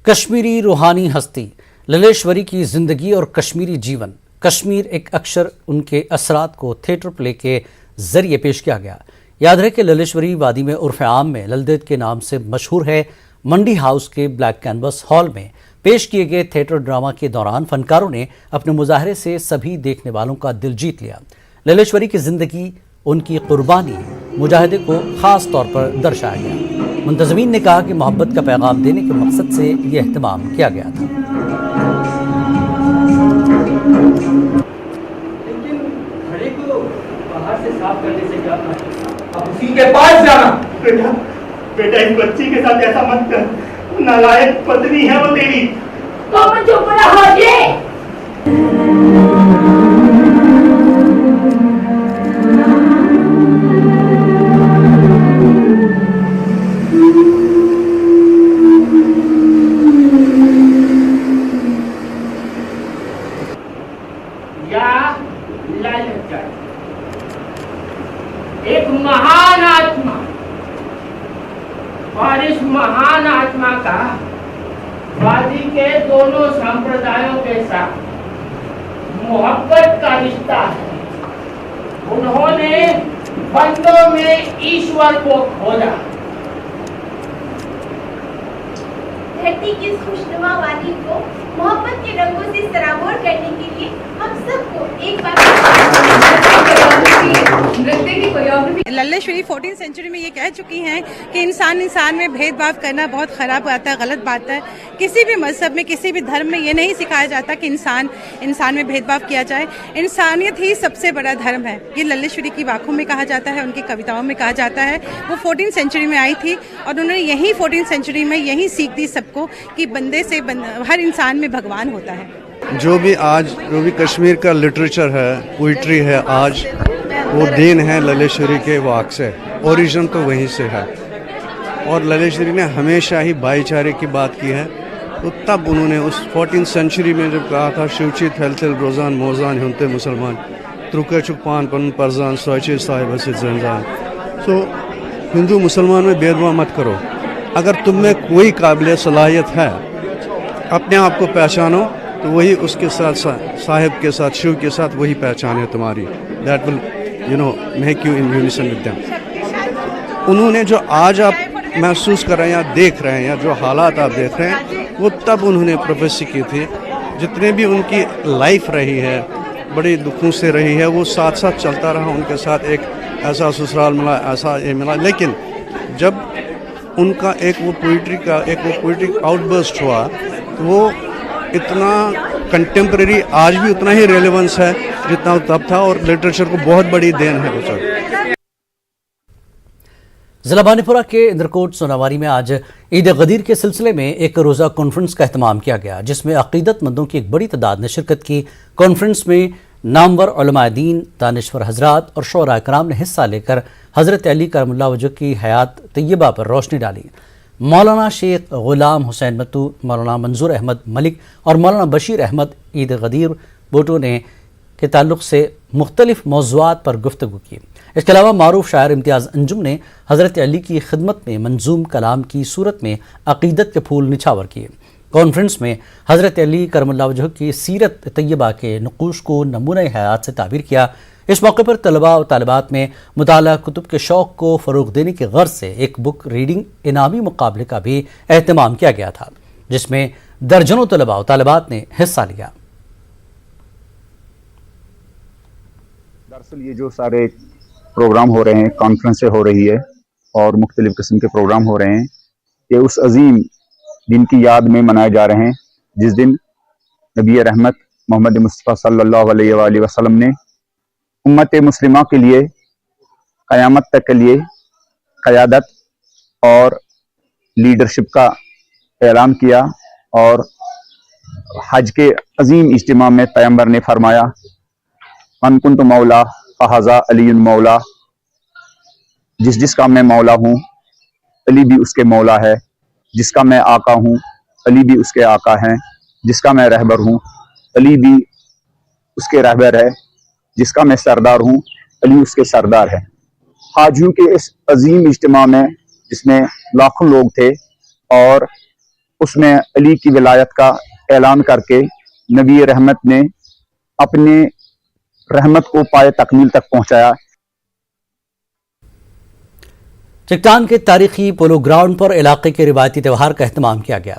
Speaker 1: कश्मीरी रूहानी हस्ती ललेश्वरी की जिंदगी और कश्मीरी जीवन, कश्मीर एक अक्षर, उनके असरात को थिएटर प्ले के जरिए पेश किया गया। याद रहे कि ललेश्वरी वादी में उर्फ आम में ललदेद के नाम से मशहूर है। मंडी हाउस के ब्लैक कैनवस हॉल में पेश किए गए थिएटर ड्रामा के दौरान फनकारों ने अपने मुजाहरे से सभी देखने वालों का दिल जीत लिया। ललेश्वरी की जिंदगी, उनकी कुर्बानी मुजाहिदे को खास तौर पर दर्शाया गया। मुंतज़मीन ने कहा कि मोहब्बत का पैगाम देने के मकसद से यह एहतमाम किया गया था।
Speaker 19: घड़े को बाहर से साफ करने से क्या फायदा? अब उसी के पास जाना। बेटा बेटा इस बच्ची के साथ ऐसा मत कर, नालायक पत्नी है वो तेरी। तो मैं चुप रहा ये। एक महान आत्मा और इस महान आत्मा का वादी के दोनों संप्रदायों के साथ मोहब्बत का रिश्ता है। उन्होंने बंदों में ईश्वर को खोजा।
Speaker 20: धरती की इस खुशनुमा वादी को मोहब्बत के रंगों से सराबोर करने के लिए हम सबको एक बार नृत्य की कोरियोग्राफी।
Speaker 21: लल्लेश्वरी 14वीं सेंचुरी में ये कह चुकी हैं कि इंसान में भेदभाव करना बहुत खराब बात है, गलत बात है। किसी भी मजहब में, किसी भी धर्म में ये नहीं सिखाया जाता कि इंसान में भेदभाव किया जाए। इंसानियत ही सबसे बड़ा धर्म है। ये लल्लेश्वरी की वाकों में कहा जाता है, उनकी कविताओं में कहा जाता है। वो 14वीं सेंचुरी में आई थी और उन्होंने यही 14वीं सेंचुरी में यही सीख दी सबको कि बंदे से हर इंसान में भगवान होता है।
Speaker 22: जो भी कश्मीर का लिटरेचर है, पोइट्री है, आज वो देन है ललेश्वरी के वाक से। ओरिजिन तो वहीं से है। और ललेश्वरी ने हमेशा ही भाईचारे की बात की है। तो तब उन्होंने उस 14वीं सेंचुरी में जब कहा था शिवची थल थल रोजान मोजान होते मुसलमान त्रुके चुक पान पन परजान सोचे साहिब हसिद जंजान। तो हिंदू मुसलमान में भेदभाव मत करो। अगर तुम में कोई काबिल सलाहियत है, अपने आप को पहचानो, तो वही उसके साथ साहिब के साथ, शिव के साथ वही पहचान है तुम्हारी। That will make you in unison with them. उन्होंने जो आज आप महसूस कर रहे हैं या देख रहे हैं, या जो हालात आप देख रहे हैं, वो तब उन्होंने प्रोफेसी की थी। जितने भी उनकी लाइफ रही है, बड़े दुखों से रही है, वो साथ साथ चलता रहा उनके साथ। एक ऐसा ससुराल मिला, ऐसा ये मिला, लेकिन जब उनका एक वो पोइट्री आउटबर्स्ट हुआ, तो वो इतना कंटेम्प्रेरी आज भी उतना ही रेलेवेंस है जितना तब था, और लिटरेचर को बहुत बड़ी देन है वो सब।
Speaker 1: जिला बानीपुरा के इंद्रकोट सोनावारी में आज ईद गदीर के सिलसिले में एक रोज़ा कॉन्फ्रेंस का एहतमाम किया गया, जिसमें अकीदतमंदों की एक बड़ी तादाद ने शिरकत की। कॉन्फ्रेंस में नामवर उलमाए दीन, दानिश्वर हजरात और शोरा कराम ने हिस्सा लेकर हज़रत अली करमुल्लाह वजह की हयात तय्यबा पर रोशनी डाली। मौलाना शेख गुलाम हुसैन मत्तू, मौलाना मंजूर अहमद मलिक और मौलाना बशीर अहमद ईद गदीर बोटो ने के ताल्लुक़ से मुख्तलिफ मौज़ूआत पर गुफ्तगू की। इसके अलावा मारूफ शायर इम्तियाज़ अंजुम ने हज़रत अली की खिदमत में मंजूम कलाम की सूरत में अक़ीदत के फूल निछावर किए। कॉन्फ्रेंस में हज़रत अली करमुल्लाह वजह की सीरत तय्यबा के नक़ूश को नमूने हयात से ताबीर किया। इस मौके पर तलबा और तालिबात में मुताला कुतुब के शौक़ को फ़रोग़ देने की गर्ज से एक बुक रीडिंग इनामी मुकाबले का भी एहतमाम किया गया था, जिसमें दर्जनों तलबा और तालिबात ने हिस्सा लिया।
Speaker 23: दरअसल ये जो सारे प्रोग्राम हो रहे हैं, कॉन्फ्रेंसें हो रही है और मुख्तलिफ़ किस्म के प्रोग्राम हो रहे हैं, ये उस अजीम दिन की याद में मनाए जा रहे हैं जिस दिन नबी रहमत मोहम्मद मुस्तफ़ा सल्लल्लाहु अलैहि वसल्लम ने उम्मत मुस्लिमा के लिए क़यामत तक के लिए क़यादत और लीडरशिप का ऐलान किया और हज के अजीम इज्तिमा में पैगंबर ने फरमाया, मन कुन्तु मौला फहाजा अली मौला, जिसका मैं मौला हूँ अली भी उसके मौला है, जिसका मैं आका हूँ अली भी उसके आका हैं, जिसका मैं रहबर हूँ अली भी उसके रहबर है, जिसका मैं सरदार हूँ अली उसके सरदार है। हाजियों के इस अजीम इज्तिमा में जिसमें लाखों लोग थे और उसमें अली की विलायत का ऐलान करके नबी रहमत ने अपने रहमत को पाए तकमील तक पहुंचाया।
Speaker 1: चट्टान के तारीखी पोलो ग्राउंड पर इलाके के रिवायती त्यौहार का एहतमाम किया गया।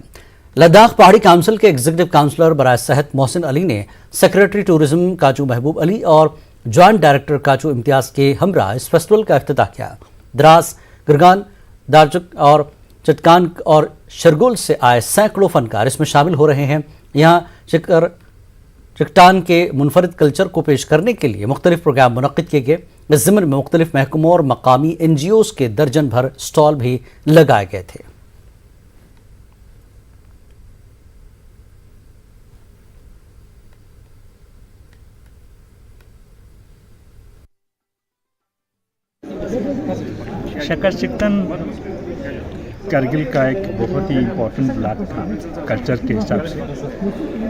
Speaker 1: लद्दाख पहाड़ी काउंसिल के एग्जीक्यूटिव काउंसलर बराए सेहत मोहसिन अली ने सेक्रेटरी टूरिज्म काचू महबूब अली और जॉइंट डायरेक्टर काचू इम्तियाज के हमरा इस फेस्टिवल का इफ्तिताह किया। द्रास, गिरगान, दारचुक और चटकान और शरगोल से आए सैकड़ों फनकार इसमें शामिल हो रहे हैं। यहाँ चट्टान के मुनफरिद कल्चर को पेश करने के लिए मुख्तलिफ प्रोग्राम मुनक्किद किए गए। इस ज़िम्न में मुख्तलिफ महकमों और मकामी NGOs के दर्जन भर स्टॉल भी लगाए गए थे।
Speaker 2: शकरचिकन करगिल का एक बहुत ही इम्पोर्टेंट ब्लॉक था कल्चर के हिसाब से।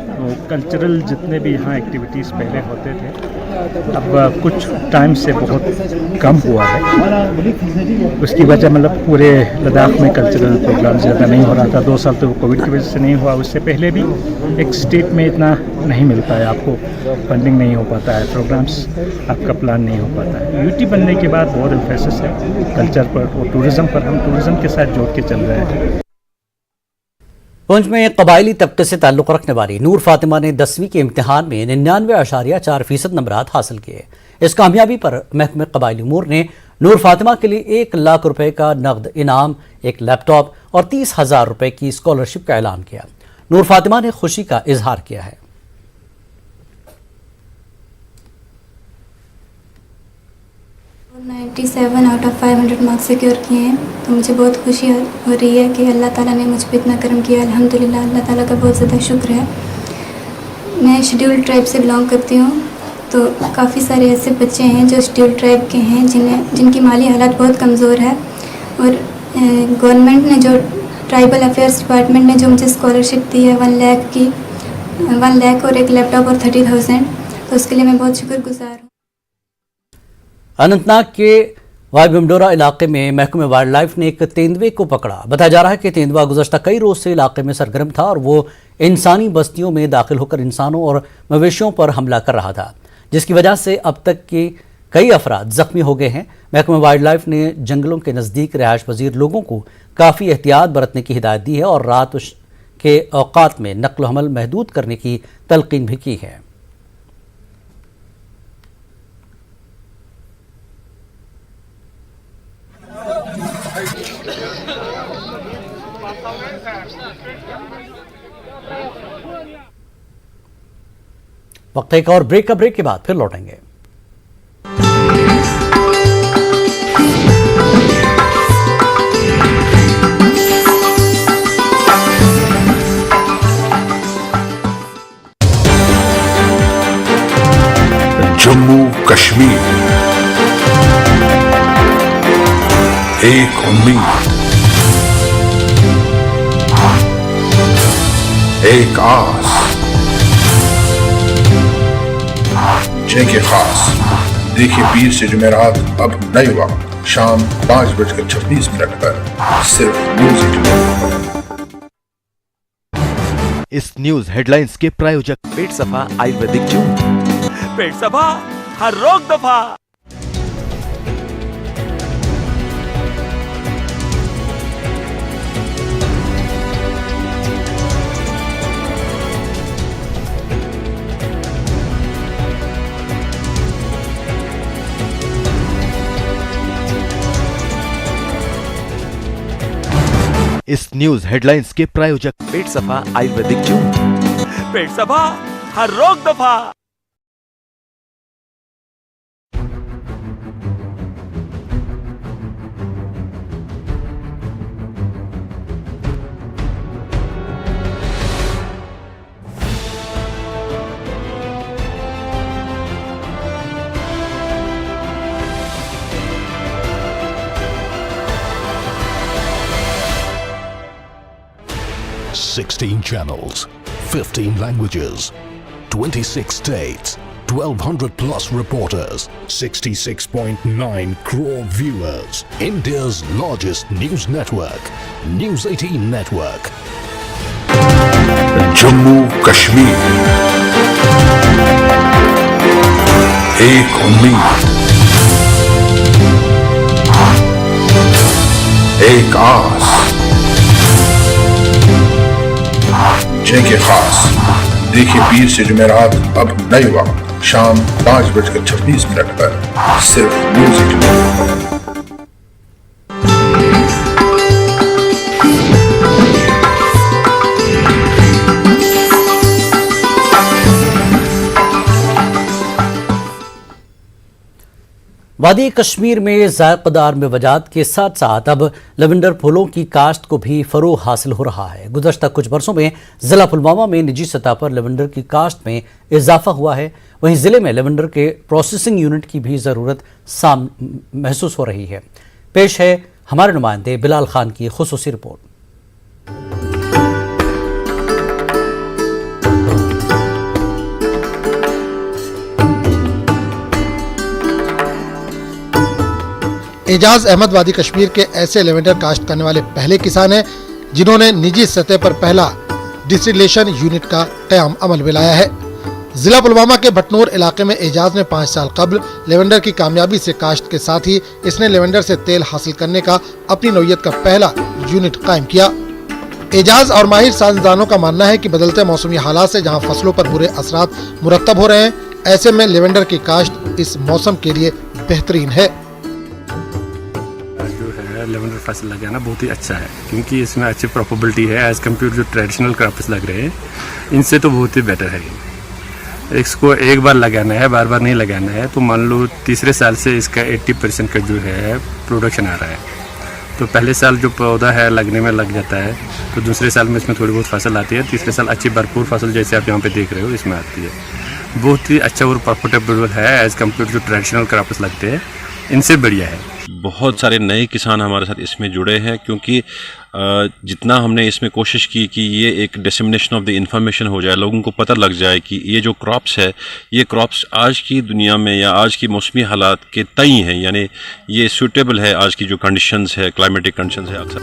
Speaker 2: तो कल्चरल जितने भी यहाँ एक्टिविटीज़ पहले होते थे अब कुछ टाइम से बहुत कम हुआ है। उसकी वजह मतलब पूरे लद्दाख में कल्चरल प्रोग्राम ज़्यादा नहीं हो रहा था। 2 साल तो कोविड की वजह से नहीं हुआ, उससे पहले भी एक स्टेट में इतना नहीं मिलता है, आपको फंडिंग नहीं हो पाता है, प्रोग्राम्स आपका प्लान नहीं हो पाता है। यूटी बनने के बाद बहुत एम्फेसिस है कल्चर पर और टूरिज़्म पर। हम टूरिज़्म के साथ जोड़ के चल रहे हैं।
Speaker 1: पुंछ में कबायली तबके से ताल्लुक़ रखने वाली नूर फातिमा ने 10वीं के इम्तिहान में 99.4% नंबरात हासिल किए। इस कामयाबी पर महकमे कबायली उमूर ने नूर फातिमा के लिए 1 लाख रुपए का नकद इनाम, 1 लैपटॉप और 30,000 रुपए की स्कॉलरशिप का ऐलान किया। नूर फातिमा ने खुशी का इजहार किया है।
Speaker 3: 97 आउट ऑफ 500 मार्क्स सिक्योर किए हैं, तो मुझे बहुत खुशी हो रही है कि अल्लाह ताला ने मुझ पर इतना करम किया। अल्हम्दुलिल्लाह, अल्लाह ताला का बहुत ज़्यादा शुक्र है। मैं शेड्यूल्ड ट्राइब से बिलोंग करती हूँ, तो काफ़ी सारे ऐसे बच्चे हैं जो शेड्यूल्ड ट्राइब के हैं जिनकी माली हालात बहुत कमज़ोर है। और गवर्नमेंट ने जो ट्राइबल अफेयर्स डिपार्टमेंट ने जो मुझे स्कॉलरशिप दी है 1 लाख की, 1 लाख और 1 लैपटॉप और 30,000, तो उसके लिए मैं बहुत शुक्रगुजार हूँ।
Speaker 1: अनंतनाग के वाईबिमडोरा इलाके में महकमे वाइल्ड लाइफ ने एक तेंदुए को पकड़ा। बताया जा रहा है कि तेंदुआ गुज़श्ता कई रोज से इलाके में सरगर्म था और वो इंसानी बस्तियों में दाखिल होकर इंसानों और मवेशियों पर हमला कर रहा था, जिसकी वजह से अब तक के कई अफराद जख्मी हो गए हैं। महकमे वाइल्ड लाइफ ने जंगलों के नज़दीक रिहायश पजीर लोगों को काफ़ी एहतियात बरतने की हिदायत दी है और रात के औकात में नक्ल हमल महदूद करने की तलकीन भी की है। वक्त एक और ब्रेक के बाद फिर लौटेंगे।
Speaker 12: जम्मू कश्मीर, एक उम्मीद, एक आस, के खास। देखिए 20 से जुमेरात अब नए वक्त शाम 5:26 पर सिर्फ न्यूज़।
Speaker 4: इस न्यूज हेडलाइंस के प्रायोजक पेट सफा आयुर्वेदिक जून। पेट सफा, हर रोग दफा। इस न्यूज हेडलाइंस के प्रायोजक पेट सफा आयुर्वेदिक जून। पेट सफा, हर रोग दफा।
Speaker 5: 16 channels, 15 languages, 26 states, 1200 plus reporters, 66.9 crore viewers. India's largest news network, News 18 Network.
Speaker 12: Jammu Kashmir, एक उम्मीद, एक आस, जय के खास। देखिए पीर से जुमेरात अब नए वक्त शाम 5:26 पर सिर्फ न्यूज़ 18।
Speaker 1: वादी कश्मीर में ज़ायक़ेदार मेवजात के साथ साथ अब लवेंडर फूलों की काश्त को भी फ़रोग़ हासिल हो रहा है। गुज़श्ता कुछ बरसों में ज़िला पुलवामा में निजी सतह पर लवेंडर की काश्त में इजाफा हुआ है। वहीं ज़िले में लवेंडर के प्रोसेसिंग यूनिट की भी ज़रूरत महसूस हो रही है। पेश है हमारे नुमाइंदे बिलाल खान की खुसूसी रिपोर्ट।
Speaker 6: एजाज अहमद वादी कश्मीर के ऐसे लेवेंडर काश्त करने वाले पहले किसान हैं जिन्होंने निजी सतह पर पहला डिस्टिलेशन यूनिट का क़याम अमल में लाया है। जिला पुलवामा के भटनूर इलाके में एजाज ने 5 साल कबल लेवेंडर की कामयाबी से काश्त के साथ ही इसने लेवेंडर से तेल हासिल करने का अपनी नौयत का पहला यूनिट कायम किया। एजाज और माहिर साइंसदानों का मानना है कि बदलते मौसमी हालात से जहां फसलों पर बुरे असरात मुरतब हो रहे हैं, ऐसे में लेवेंडर की काश्त इस मौसम के लिए बेहतरीन है।
Speaker 7: लेवेंडर फसल लगाना बहुत ही अच्छा है क्योंकि इसमें अच्छी प्रॉफिटेबिलिटी है एज कम्पेयर जो ट्रेडिशनल क्रॉप्स लग रहे हैं इनसे तो बहुत ही बेटर है। इसको एक बार लगाना है, बार बार नहीं लगाना है, तो मान लो तीसरे साल से इसका 80% का जो है प्रोडक्शन आ रहा है। तो पहले साल जो पौधा है लगने में लग जाता है, तो दूसरे साल में इसमें थोड़ी बहुत फसल आती है, तीसरे साल अच्छी भरपूर फसल जैसे आप यहाँ पे देख रहे हो इसमें आती है। बहुत ही अच्छा और प्रॉफिटेबल है एज कम्पेयर जो ट्रेडिशनल क्रॉप्स लगते हैं इनसे बढ़िया है।
Speaker 24: बहुत सारे नए किसान हमारे साथ इसमें जुड़े हैं क्योंकि जितना हमने इसमें कोशिश की कि ये एक डिसेमिनेशन ऑफ द इंफॉर्मेशन हो जाए, लोगों को पता लग जाए कि ये जो क्रॉप्स है ये क्रॉप्स आज की दुनिया में या आज की मौसमी हालात के तय हैं, यानी ये सूटेबल है आज की जो कंडीशंस है, क्लाइमेटिक कंडीशंस है। अक्सर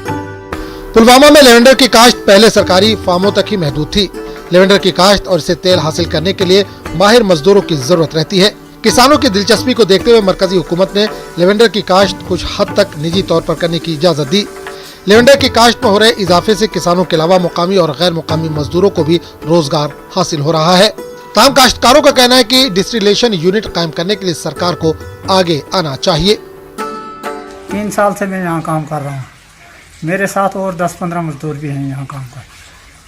Speaker 6: पुलवामा में लेवेंडर की काश्त पहले सरकारी फार्मों तक ही महदूद थी। लेवेंडर की काश्त और इसे तेल हासिल करने के लिए माहिर मजदूरों की जरूरत रहती है। किसानों की दिलचस्पी को देखते हुए मरकजी हुकूमत ने लेवेंडर की काश्त कुछ हद तक निजी तौर पर करने की इजाजत दी। लेवेंडर की काश्त में हो रहे इजाफे से किसानों के अलावा मुकामी और गैर मुकामी मजदूरों को भी रोजगार हासिल हो रहा है। तमाम काश्तकारों का कहना है कि डिस्टिलेशन यूनिट कायम करने के लिए सरकार को आगे आना चाहिए।
Speaker 25: 3 साल से मैं यहाँ काम कर रहा हूँ, मेरे साथ और 10-15 मजदूर भी हैं यहाँ काम कर।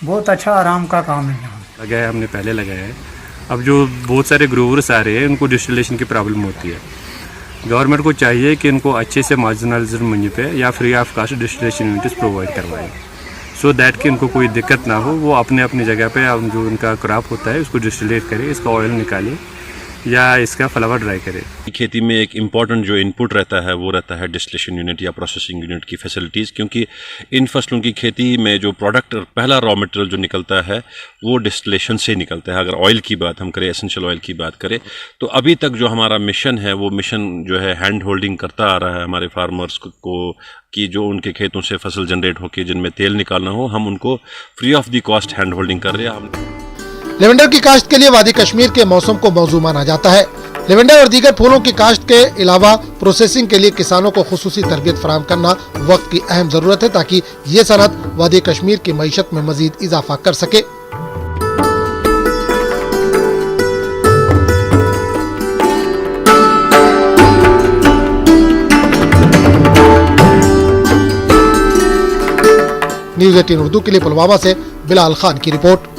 Speaker 25: बहुत अच्छा आराम का काम है यहाँ।
Speaker 7: लगाया हमने पहले लगाया है। अब जो बहुत सारे ग्रोवर्स आ रहे हैं उनको डिस्टिलेशन की प्रॉब्लम होती है। गवर्नमेंट को चाहिए कि इनको अच्छे से मार्जिनलाइज्ड मंडी पे या free of cost distillation units provide करवाएं, सो दैट कि इनको कोई दिक्कत ना हो। वो अपने अपनी जगह पे जो उनका क्रॉप होता है उसको डिस्टिलेट करे, इसका ऑयल निकाले या इसका फ्लावर ड्राई करे।
Speaker 24: खेती में एक इम्पॉर्टेंट जो इनपुट रहता है वो रहता है डिस्टिलेशन यूनिट या प्रोसेसिंग यूनिट की फैसिलिटीज़, क्योंकि इन फसलों की खेती में जो प्रोडक्ट पहला रॉ मटेरियल जो निकलता है वो डिस्टिलेशन से निकलता है। अगर ऑयल की बात हम करें, एसेंशियल ऑयल की बात करें, तो अभी तक जो हमारा मिशन है वो मिशन जो है हैंड होल्डिंग करता आ रहा है हमारे फार्मर्स को कि जो उनके खेतों से फसल जनरेट होकर जिनमें तेल निकालना हो, हम उनको free of the cost hand holding कर रहे हैं। हम
Speaker 6: लेवेंडर की काश्त के लिए वादी कश्मीर के मौसम को मौजू माना जाता है। लेवेंडर और दीगर फूलों की काश्त के अलावा प्रोसेसिंग के लिए किसानों को खुसूसी तरबियत फराहम करना वक्त की अहम जरूरत है ताकि ये सनत वादी कश्मीर की मईशत में मजीद इजाफा कर सके। न्यूज़ 18 उर्दू के लिए पुलवामा से बिलाल खान की रिपोर्ट।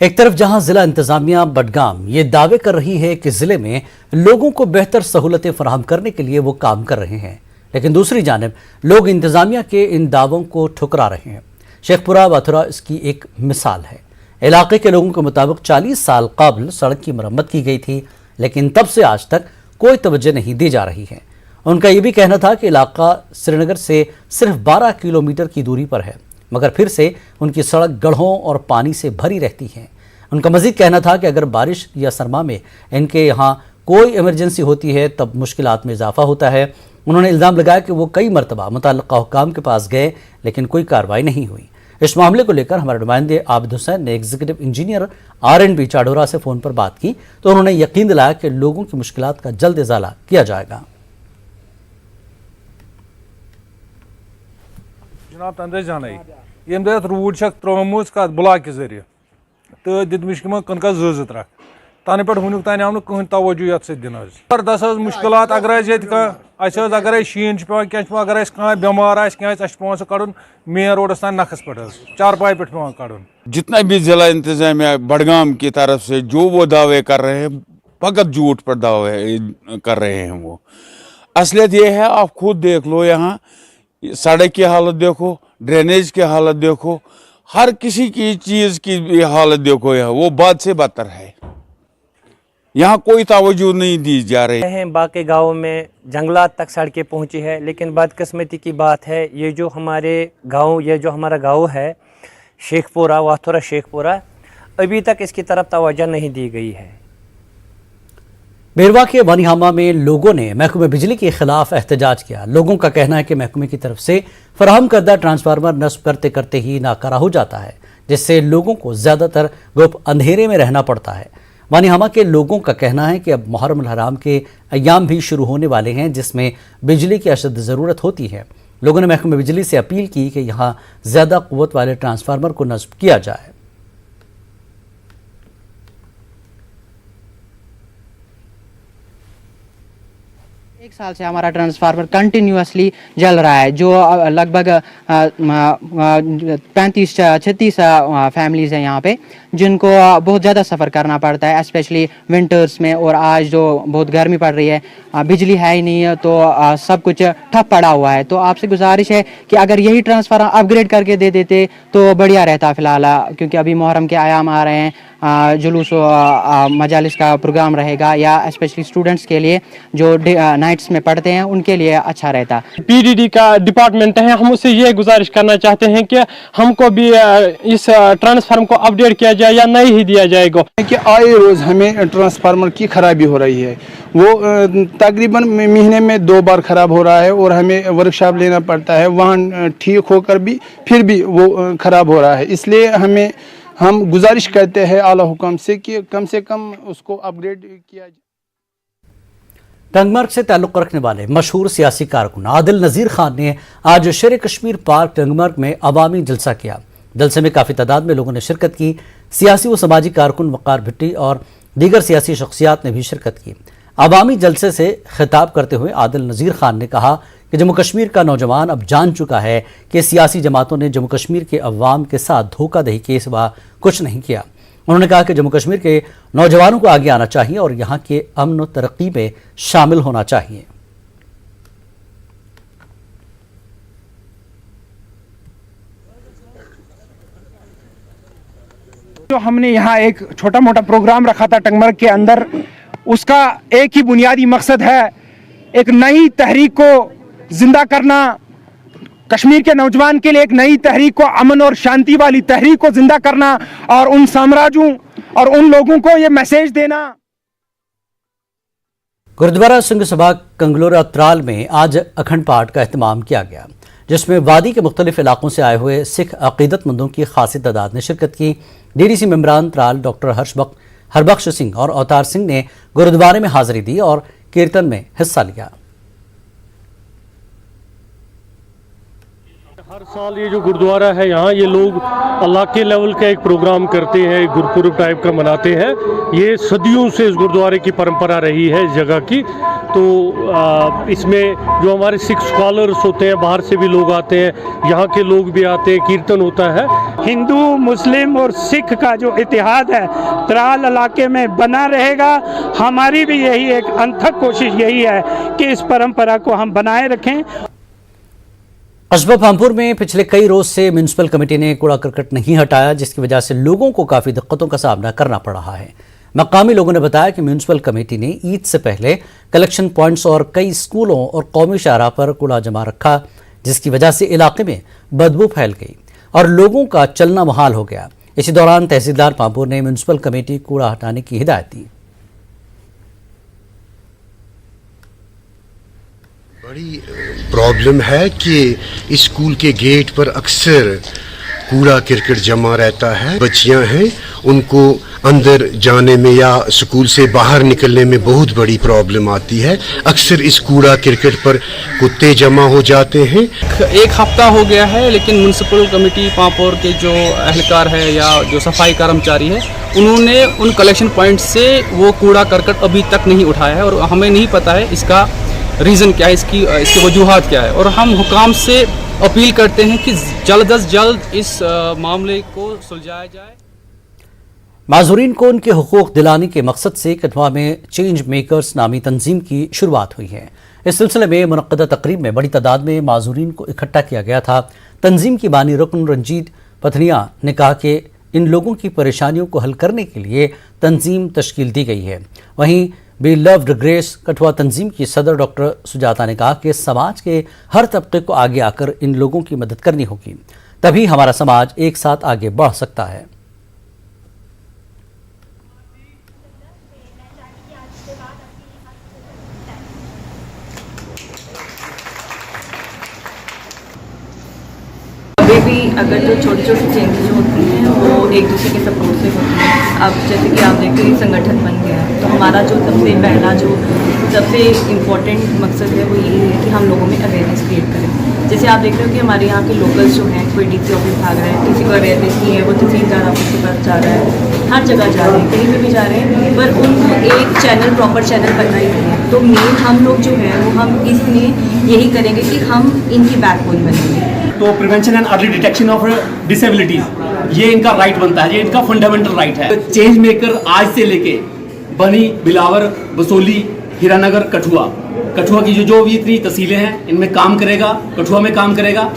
Speaker 1: एक तरफ जहां जिला इंतजामिया बडगाम ये दावे कर रही है कि जिले में लोगों को बेहतर सहूलतें फराहम करने के लिए वो काम कर रहे हैं, लेकिन दूसरी जानिब लोग इंतजामिया के इन दावों को ठुकरा रहे हैं। शेखपुरा बाथुरा इसकी एक मिसाल है। इलाके के लोगों के मुताबिक 40 साल कबल सड़क की मरम्मत की गई थी, लेकिन तब से आज तक कोई तवज्जो नहीं दी जा रही है। उनका ये भी कहना था कि इलाका श्रीनगर से सिर्फ 12 किलोमीटर की दूरी पर है, मगर फिर से उनकी सड़क गड्ढों और पानी से भरी रहती है। उनका मजीद कहना था कि अगर बारिश या सरमा में इनके यहाँ कोई इमरजेंसी होती है तब मुश्किलात में इजाफा होता है। उन्होंने इल्ज़ाम लगाया कि वो कई मरतबा मुतल्लिका हुक्काम के पास गए लेकिन कोई कार्रवाई नहीं हुई। इस मामले को लेकर हमारे नुमाइंदे आबिद हुसैन ने एग्जीक्यूटिव इंजीनियर R&B चाडोरा से फ़ोन पर बात की तो उन्होंने यकीन दिलाया कि लोगों की मुश्किलात का जल्द इजाला किया जाएगा।
Speaker 8: जनाब तंदे जान यम दत रूट त्रोमुज कत ब्लॉक के जरिए तो दितम कनक जत रख तन पे वुक तान आव कहीं तवज्जो ये दिन जबरदस्त मुश्किल अगर अगर शीन पे अगर कह बेमार पे कड़न मेन रोडस तान नखस पे चारपाई पे कड़न।
Speaker 9: जितना भी जिला इंतजामिया बडगाम की तरफ से जो वो दावे कर रहे हैं फकत झूठ पर दावे कर रहे हैं। वो असलियत ये है, आप खुद देख लो, यहाँ सड़क की हालत देखो, ड्रेनेज की हालत देखो, हर किसी की चीज़ की हालत देखो, यहाँ वो बाद से बदतर है। यहाँ कोई तवज्जो नहीं दी जा रही
Speaker 10: है। बाकी गाँव में जंगलात तक सड़कें पहुँची है, लेकिन बदकिस्मती की बात है ये जो हमारा गाँव है शेखपुरा, वाथुरा शेखपुरा, अभी तक इसकी तरफ तवज्जो नहीं दी गई है।
Speaker 1: बेरवा के वनीहामा में लोगों ने महकमे बिजली के खिलाफ एहतजाज किया। लोगों का कहना है कि महकमे की तरफ से फराहम करदा ट्रांसफार्मर नस्ब करते करते ही नाकारा हो जाता है, जिससे लोगों को ज़्यादातर गुप अंधेरे में रहना पड़ता है। वनीहामा के लोगों का कहना है कि अब मुहर्रम अल हराम के अय्याम भी शुरू होने वाले हैं, जिसमें बिजली की अशद ज़रूरत होती है। लोगों ने महकमे बिजली से अपील की कि यहाँ ज़्यादा क़ुव्वत वाले ट्रांसफार्मर को नस्ब किया जाए।
Speaker 11: एक साल से हमारा ट्रांसफार्मर कंटिन्यूअसली जल रहा है, जो लगभग 35-36 फैमिलीज़ हैं यहाँ पे, जिनको बहुत ज़्यादा सफ़र करना पड़ता है, स्पेशली विंटर्स में। और आज जो बहुत गर्मी पड़ रही है, बिजली है ही नहीं है, तो सब कुछ ठप पड़ा हुआ है। तो आपसे गुजारिश है कि अगर यही ट्रांसफार्मर अपग्रेड करके दे देते तो बढ़िया रहता फ़िलहाल, क्योंकि अभी मुहर्रम के आयाम आ रहे हैं, जुलूस मजालिस का प्रोग्राम रहेगा, या स्पेशली स्टूडेंट्स के लिए जो नाइट्स में पढ़ते हैं उनके लिए अच्छा रहता।
Speaker 13: PDD का डिपार्टमेंट है, हम उससे ये गुजारिश करना चाहते हैं कि हमको भी इस ट्रांसफार्मर को अपडेट किया जाए या नहीं ही दिया जाएगा।
Speaker 26: कि आए रोज़ हमें ट्रांसफार्मर की खराबी हो रही है, वो तकरीबन महीने में 2 बार ख़राब हो रहा है और हमें वर्कशॉप लेना पड़ता है, वहाँ ठीक होकर भी फिर भी वो ख़राब हो रहा है। इसलिए हम गुजारिश करते हैं आला हुक्म से कि कम उसको अपग्रेड किया जाए।
Speaker 1: टंगमर्ग से ताल्लुक़ रखने वाले मशहूर सियासी कारकुन आदिल नज़ीर खान ने आज शेर कश्मीर पार्क टंगमर्ग में अवामी जलसा किया। जलसे में काफ़ी तादाद में लोगों ने शिरकत की। सियासी व समाजी कारकुन वक़ार भट्टी और दीगर सियासी शख्सियात ने भी शिरकत की। अवामी जलसे से खिताब करते हुए आदिल नज़ीर खान ने कहा कि जम्मू कश्मीर का नौजवान अब जान चुका है कि सियासी जमातों ने जम्मू कश्मीर के अवाम के साथ धोखाधड़ी के सिवा कुछ नहीं किया। उन्होंने कहा कि जम्मू कश्मीर के नौजवानों को आगे आना चाहिए और यहाँ के अमन व तरक्की में शामिल होना चाहिए।
Speaker 27: जो हमने यहाँ एक छोटा मोटा प्रोग्राम रखा था टंगमर्ग के अंदर, उसका एक ही बुनियादी मकसद है एक नई तहरीक को जिंदा करना, कश्मीर के नौजवान के लिए एक नई तहरीक को, अमन और शांति वाली तहरीक को जिंदा करना और उन साम्राज्यों और उन लोगों को ये मैसेज देना।
Speaker 1: गुरुद्वारा सिंह सभा कंगलोरा त्राल में आज अखंड पाठ का एहतमाम किया गया, जिसमें वादी के मुख्तलिफ इलाकों से आए हुए सिख अकीदतमंदों की खासी तादाद ने शिरकत की। DDC मेम्बरान त्राल डॉक्टर हरबख्श सिंह और अवतार सिंह ने गुरुद्वारे में हाजिरी दी और कीर्तन में हिस्सा लिया।
Speaker 13: हर साल ये जो गुरुद्वारा है यहाँ, ये लोग अल्लाह के लेवल का एक प्रोग्राम करते हैं, गुरपुरब टाइप का मनाते हैं। ये सदियों से इस गुरुद्वारे की परंपरा रही है इस जगह की। तो इसमें जो हमारे सिख स्कॉलर्स होते हैं, बाहर से भी लोग आते हैं, यहाँ के लोग भी आते हैं, कीर्तन होता है।
Speaker 27: हिंदू, मुस्लिम और सिख का जो इतिहाद है त्राल इलाके में बना रहेगा। हमारी भी यही एक अनथक कोशिश यही है कि इस परंपरा को हम बनाए रखें।
Speaker 1: कस्बा पामपुर में पिछले कई रोज से म्यूनसिपल कमेटी ने कूड़ा करकट नहीं हटाया, जिसकी वजह से लोगों को काफ़ी दिक्कतों का सामना करना पड़ रहा है। मकामी लोगों ने बताया कि म्यूनिसिपल कमेटी ने ईद से पहले कलेक्शन पॉइंट्स और कई स्कूलों और कौमी शाहराह पर कूड़ा जमा रखा, जिसकी वजह से इलाके में बदबू फैल गई और लोगों का चलना मुहाल हो गया। इसी दौरान तहसीलदार पांपोर ने म्यूनिसिपल कमेटी कूड़ा हटाने की हिदायत दी।
Speaker 14: बड़ी प्रॉब्लम है कि स्कूल के गेट पर अक्सर कूड़ा करकट जमा रहता है। बच्चियां हैं, उनको अंदर जाने में या स्कूल से बाहर निकलने में बहुत बड़ी प्रॉब्लम आती है। अक्सर इस कूड़ा करकट पर कुत्ते जमा हो जाते हैं।
Speaker 15: एक हफ्ता हो गया है, लेकिन म्यूनिसिपल कमेटी पांपोर के जो अहलकार है या जो सफाई कर्मचारी है, उन्होंने उन कलेक्शन पॉइंट से वो कूड़ा करकट अभी तक नहीं उठाया है और हमें नहीं पता है इसका रीज़न क्या है, इसकी वजूहात क्या है। और हम हुकाम से अपील करते हैं कि जल्द अज जल्द इस मामले को सुलझाया जाए।
Speaker 1: माजूरीन को उनके हुकूक दिलाने के मकसद से कठुआ में चेंज मेकर्स नामी तंजीम की शुरुआत हुई है। इस सिलसिले में मुनक्कदा तकरीब में बड़ी तादाद में माजूरीन को इकट्ठा किया गया था। तंजीम की बानी रुकन रंजीत पथनिया ने कहा कि इन लोगों की परेशानियों को हल करने के लिए तंजीम तश्कील दी गई है। वहीं बी लव्ड ग्रेस कठुआ तंजीम की सदर डॉक्टर सुजाता ने कहा कि समाज के हर तबके को आगे आकर इन लोगों की मदद करनी होगी, तभी हमारा समाज एक साथ आगे बढ़ सकता है।
Speaker 16: अभी भी अगर जो छोटी छोटी चेंजेस होती हैं वो एक दूसरे के सपोर्ट से होती हैं। अब जैसे कि आप देख रहे हैं संगठन बन गया है, तो हमारा जो सबसे पहला जो सबसे इम्पोर्टेंट मकसद है वो यही है कि हम लोगों में अवेयरनेस क्रिएट करें। जैसे आप देख रहे हो कि हमारे यहाँ के लोकल्स जो हैं, कोई डीसी ऑफिस भाग रहा है, किसी को अवेयरनेस नहीं है, वो तहसीलदार ऑफिस के पास जा रहा है, हर जगह जा रहे हैं, कहीं पर भी जा रहे हैं, पर उनको एक चैनल प्रॉपर चैनल पता ही नहीं है। तो मेन हम लोग जो है वो हम इसलिए यही करेंगे कि हम इनकी बैकबोन बनेंगे।
Speaker 17: तो prevention and early detection of disabilities ये इनका राइट बनता है, ये इनका फंडामेंटल राइट है। चेंज मेकर आज से लेके बनी, बिलावर, बसोली, हीरानगर, कठुआ की जो भी 3 तहसीलें हैं, इनमें काम करेगा, कठुआ में काम करेगा।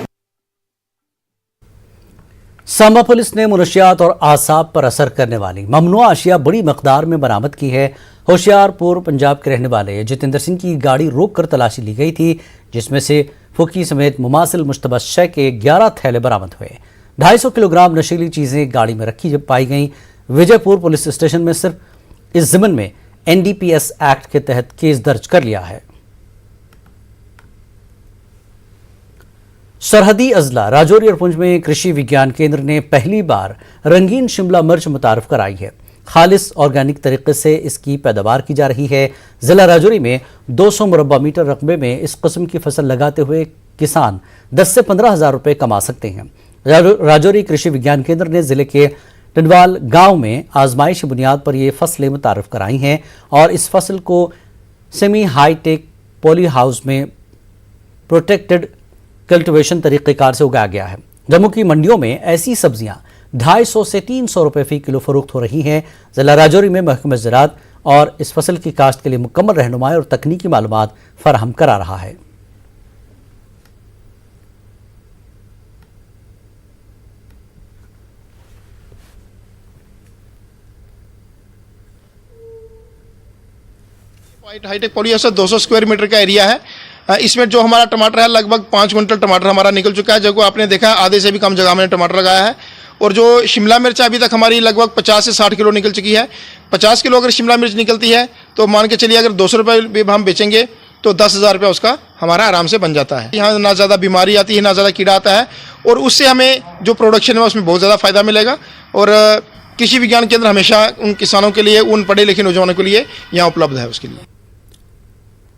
Speaker 1: सांबा पुलिस ने मुनशियात और आसाब पर असर करने वाली ममनुआ अशिया बड़ी मकदार में बरामद की है। होशियारपुर पंजाब के रहने वाले जितेंद्र सिंह की गाड़ी रोककर तलाशी ली गई थी, जिसमें से फुकी समेत मुमासिल मुश्तबा शय के 11 थैले बरामद हुए। 250 किलोग्राम नशीली चीजें गाड़ी में रखी जब पाई गई। विजयपुर पुलिस स्टेशन में सिर्फ इस ज़िमन में NDPS एक्ट के तहत केस दर्ज कर लिया है। सरहदी अजला राजौरी और पुंछ में कृषि विज्ञान केंद्र ने पहली बार रंगीन शिमला मिर्च मुतारफ कराई है। खालिस ऑर्गेनिक तरीके से इसकी पैदावार की जा रही है। जिला राजौरी में 200 मुरब्बा मीटर रकबे में इस किस्म की फसल लगाते हुए किसान 10 से 15 हज़ार रुपये कमा सकते हैं। राजौरी कृषि विज्ञान केंद्र ने जिले के टंडवाल गांव में आजमाइशी बुनियाद पर ये फसलें मुतारफ कराई हैं और इस फसल को सेमी हाईटेक पॉली हाउस में प्रोटेक्टेड कल्टीवेशन तरीक़ेकार से उगाया गया है। जम्मू की मंडियों में ऐसी सब्जियां 250 से 300 रुपये फी किलो फरोख्त हो रही हैं। जिला राजौरी में महकमा ज़राअत और इस फसल की काश्त के लिए मुकम्मल रहनुमाई और तकनीकी मालूमात फराहम करा रहा है।
Speaker 18: High tech poly house 200 square metre का एरिया है। इसमें जो हमारा टमाटर है लगभग 5 क्विंटल टमाटर हमारा निकल चुका है, जो आपने देखा है आधे से भी कम जगह में टमाटर लगाया है। और जो शिमला मिर्च अभी तक हमारी लगभग 50 से 60 किलो निकल चुकी है। 50 किलो अगर शिमला मिर्च निकलती है तो मान के चलिए अगर 200 रुपये भी हम बेचेंगे तो 10,000 रुपये उसका हमारा आराम से बन जाता है। यहाँ ना ज़्यादा बीमारी आती है, ना ज़्यादा कीड़ा आता है और उससे हमें जो प्रोडक्शन है उसमें बहुत ज़्यादा फ़ायदा मिलेगा। और कृषि विज्ञान केंद्र हमेशा उन किसानों के लिए, उन पढ़े लिखे नौजवानों के लिए यहाँ उपलब्ध है। उसके लिए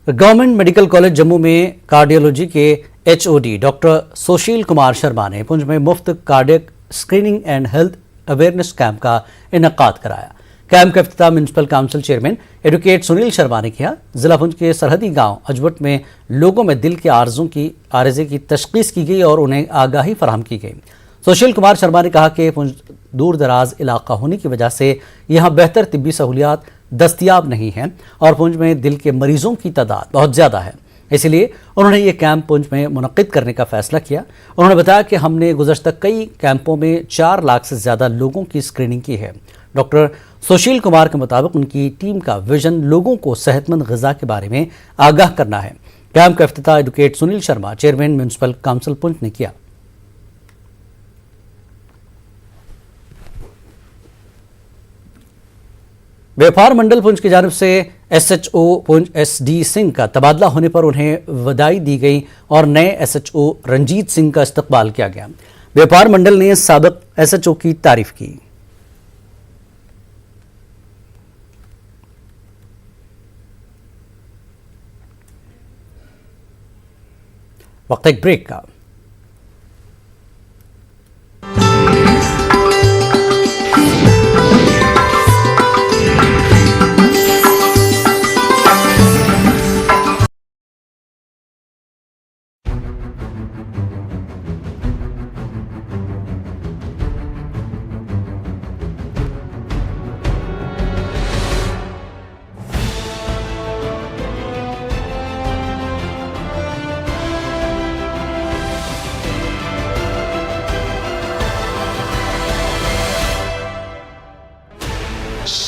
Speaker 1: गवर्नमेंट मेडिकल कॉलेज जम्मू में कार्डियोलॉजी के HOD डॉक्टर सुशील कुमार शर्मा ने पुंछ में मुफ्त cardiac screening and health awareness camp का इनेकाद कराया। कैंप का इफ्तिताह municipal council chairman advocate Sunil Sharma ने किया। जिला पुंछ के सरहदी गांव अजबट में लोगों में दिल के आर्जे की तशखीस की गई और उन्हें आगाही फराहम की गई। सुशील कुमार शर्मा ने कहा कि पुंछ दूर दराज इलाका होने की वजह से यहाँ बेहतर तिब्बी सहूलियात दस्तियाब नहीं हैं और पुंछ में दिल के मरीजों की तादाद बहुत ज़्यादा है, इसलिए उन्होंने ये कैंप पुंछ में मुनक़्क़िद करने का फैसला किया। उन्होंने बताया कि हमने गुज़श्ता कई कैंपों में 4 लाख से ज़्यादा लोगों की स्क्रीनिंग की है। डॉक्टर सुशील कुमार के मुताबिक उनकी टीम का विजन लोगों को सेहतमंद ग़िज़ा के बारे में आगाह करना है। कैंप का इफ्तिताह advocate Sunil Sharma, chairman municipal council Poonch ने किया। व्यापार मंडल पुंछ की जानिब से SHO पुंछ SD सिंह का तबादला होने पर उन्हें बधाई दी गई और नए SHO रंजीत सिंह का इस्तकबाल किया गया। व्यापार मंडल ने साबिक SHO की तारीफ की। वक्त एक ब्रेक का।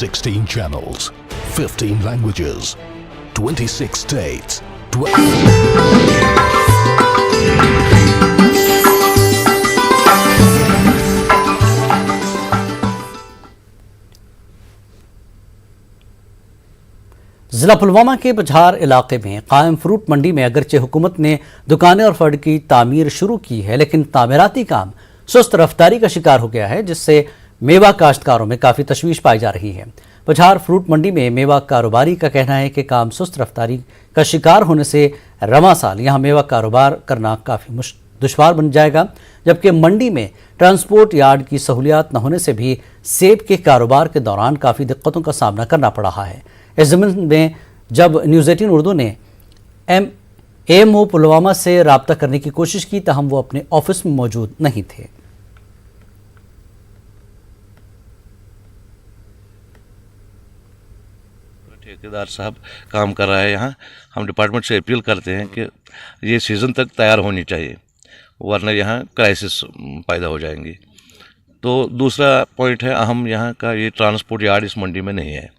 Speaker 5: $16 channels, 15 languages, 26 states, 12...
Speaker 1: जिला पुलवामा के पझार इलाके में कायम फ्रूट मंडी में अगरचे हुकूमत ने दुकानें और फर्ड की तामीर शुरू की है, लेकिन तामीराती काम सुस्त रफ्तारी का शिकार हो गया है, जिससे मेवा काश्तकारों में काफ़ी तशवीश पाई जा रही है। पझार फ्रूट मंडी में मेवा कारोबारी का कहना है कि काम सुस्त रफ्तारी का शिकार होने से रवां साल यहाँ मेवा कारोबार करना काफ़ी दुश्वार बन जाएगा, जबकि मंडी में ट्रांसपोर्ट यार्ड की सहूलियात न होने से भी सेब के कारोबार के दौरान काफ़ी दिक्कतों का सामना करना पड़ रहा है। इस ज़मीन में जब न्यूज़ 18 उर्दू ने AMO पुलवामा से रब्ता करने की कोशिश की, तहम वो अपने ऑफिस में मौजूद नहीं थे।
Speaker 2: ठेकेदार साहब काम कर रहा है यहाँ, हम डिपार्टमेंट से अपील करते हैं कि ये सीज़न तक तैयार होनी चाहिए, वरना यहाँ क्राइसिस पैदा हो जाएंगी। तो दूसरा पॉइंट है अहम यहाँ का, ये ट्रांसपोर्ट यार्ड इस मंडी में नहीं है,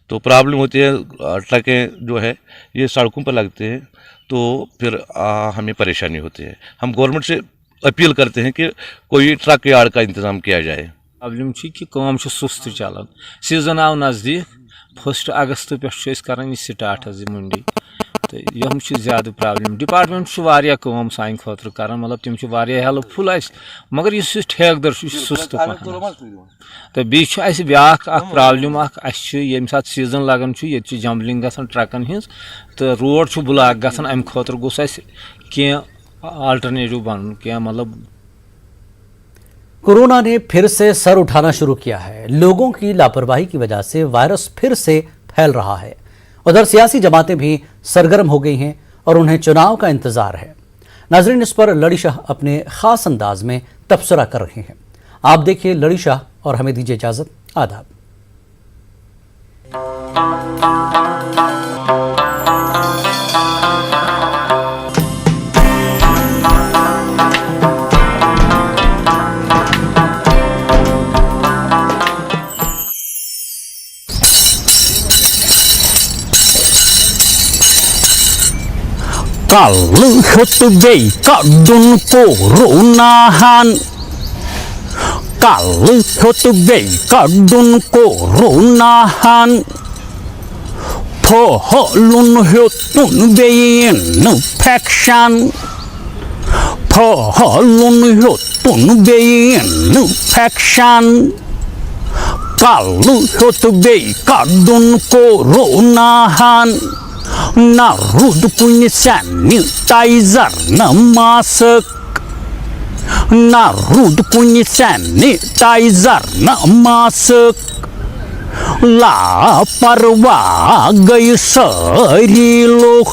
Speaker 2: तो प्रॉब्लम होती है। ट्रकें जो है ये सड़कों पर लगते हैं, तो फिर हमें परेशानी होती है। हम गवर्नमेंट से अपील करते हैं कि कोई ट्रक यार्ड का इंतज़ाम किया जाए।
Speaker 3: प्रॉब्लम कि काम सुस्त चलान, सीजन आव नज़दीक, 1 अगस्त पे करान स्टार्ट मंडी, तो यम ज़्यादा प्रॉब्लम। डिपार्टमेंट काम सान खुद कर, मतलब तम हेल्पफुल आस, मगर इस ठेकेदार सुस्त तो बीस ब्या प्रॉब्लम ये सात सीजन लगान ये जम्बलिंग गसान ट्रकन हिंस, तो रोड ब्लॉक गसान, अम खुद गोस अल्टरनेटिव बन क्या, मतलब
Speaker 1: कोरोना ने फिर से सर उठाना शुरू किया है। लोगों की लापरवाही की वजह से वायरस फिर से फैल रहा है। उधर सियासी जमातें भी सरगर्म हो गई हैं और उन्हें चुनाव का इंतजार है। नाजरीन, इस पर लड़ी शाह अपने खास अंदाज में तबसरा कर रहे हैं। आप देखिए लड़ी शाह और हमें दीजिए इजाजत। आदाब।
Speaker 19: Kalau hotu gay kadun coronahan, kalau hotu gay kadun coronahan, poholun hotun gay infection, poholun hotun gay infection, kalau hotu gay kadun coronahan. Narud punya sanitizer na mask, Narud punya sanitizer na mask, लापरवाह गई सारी लोग,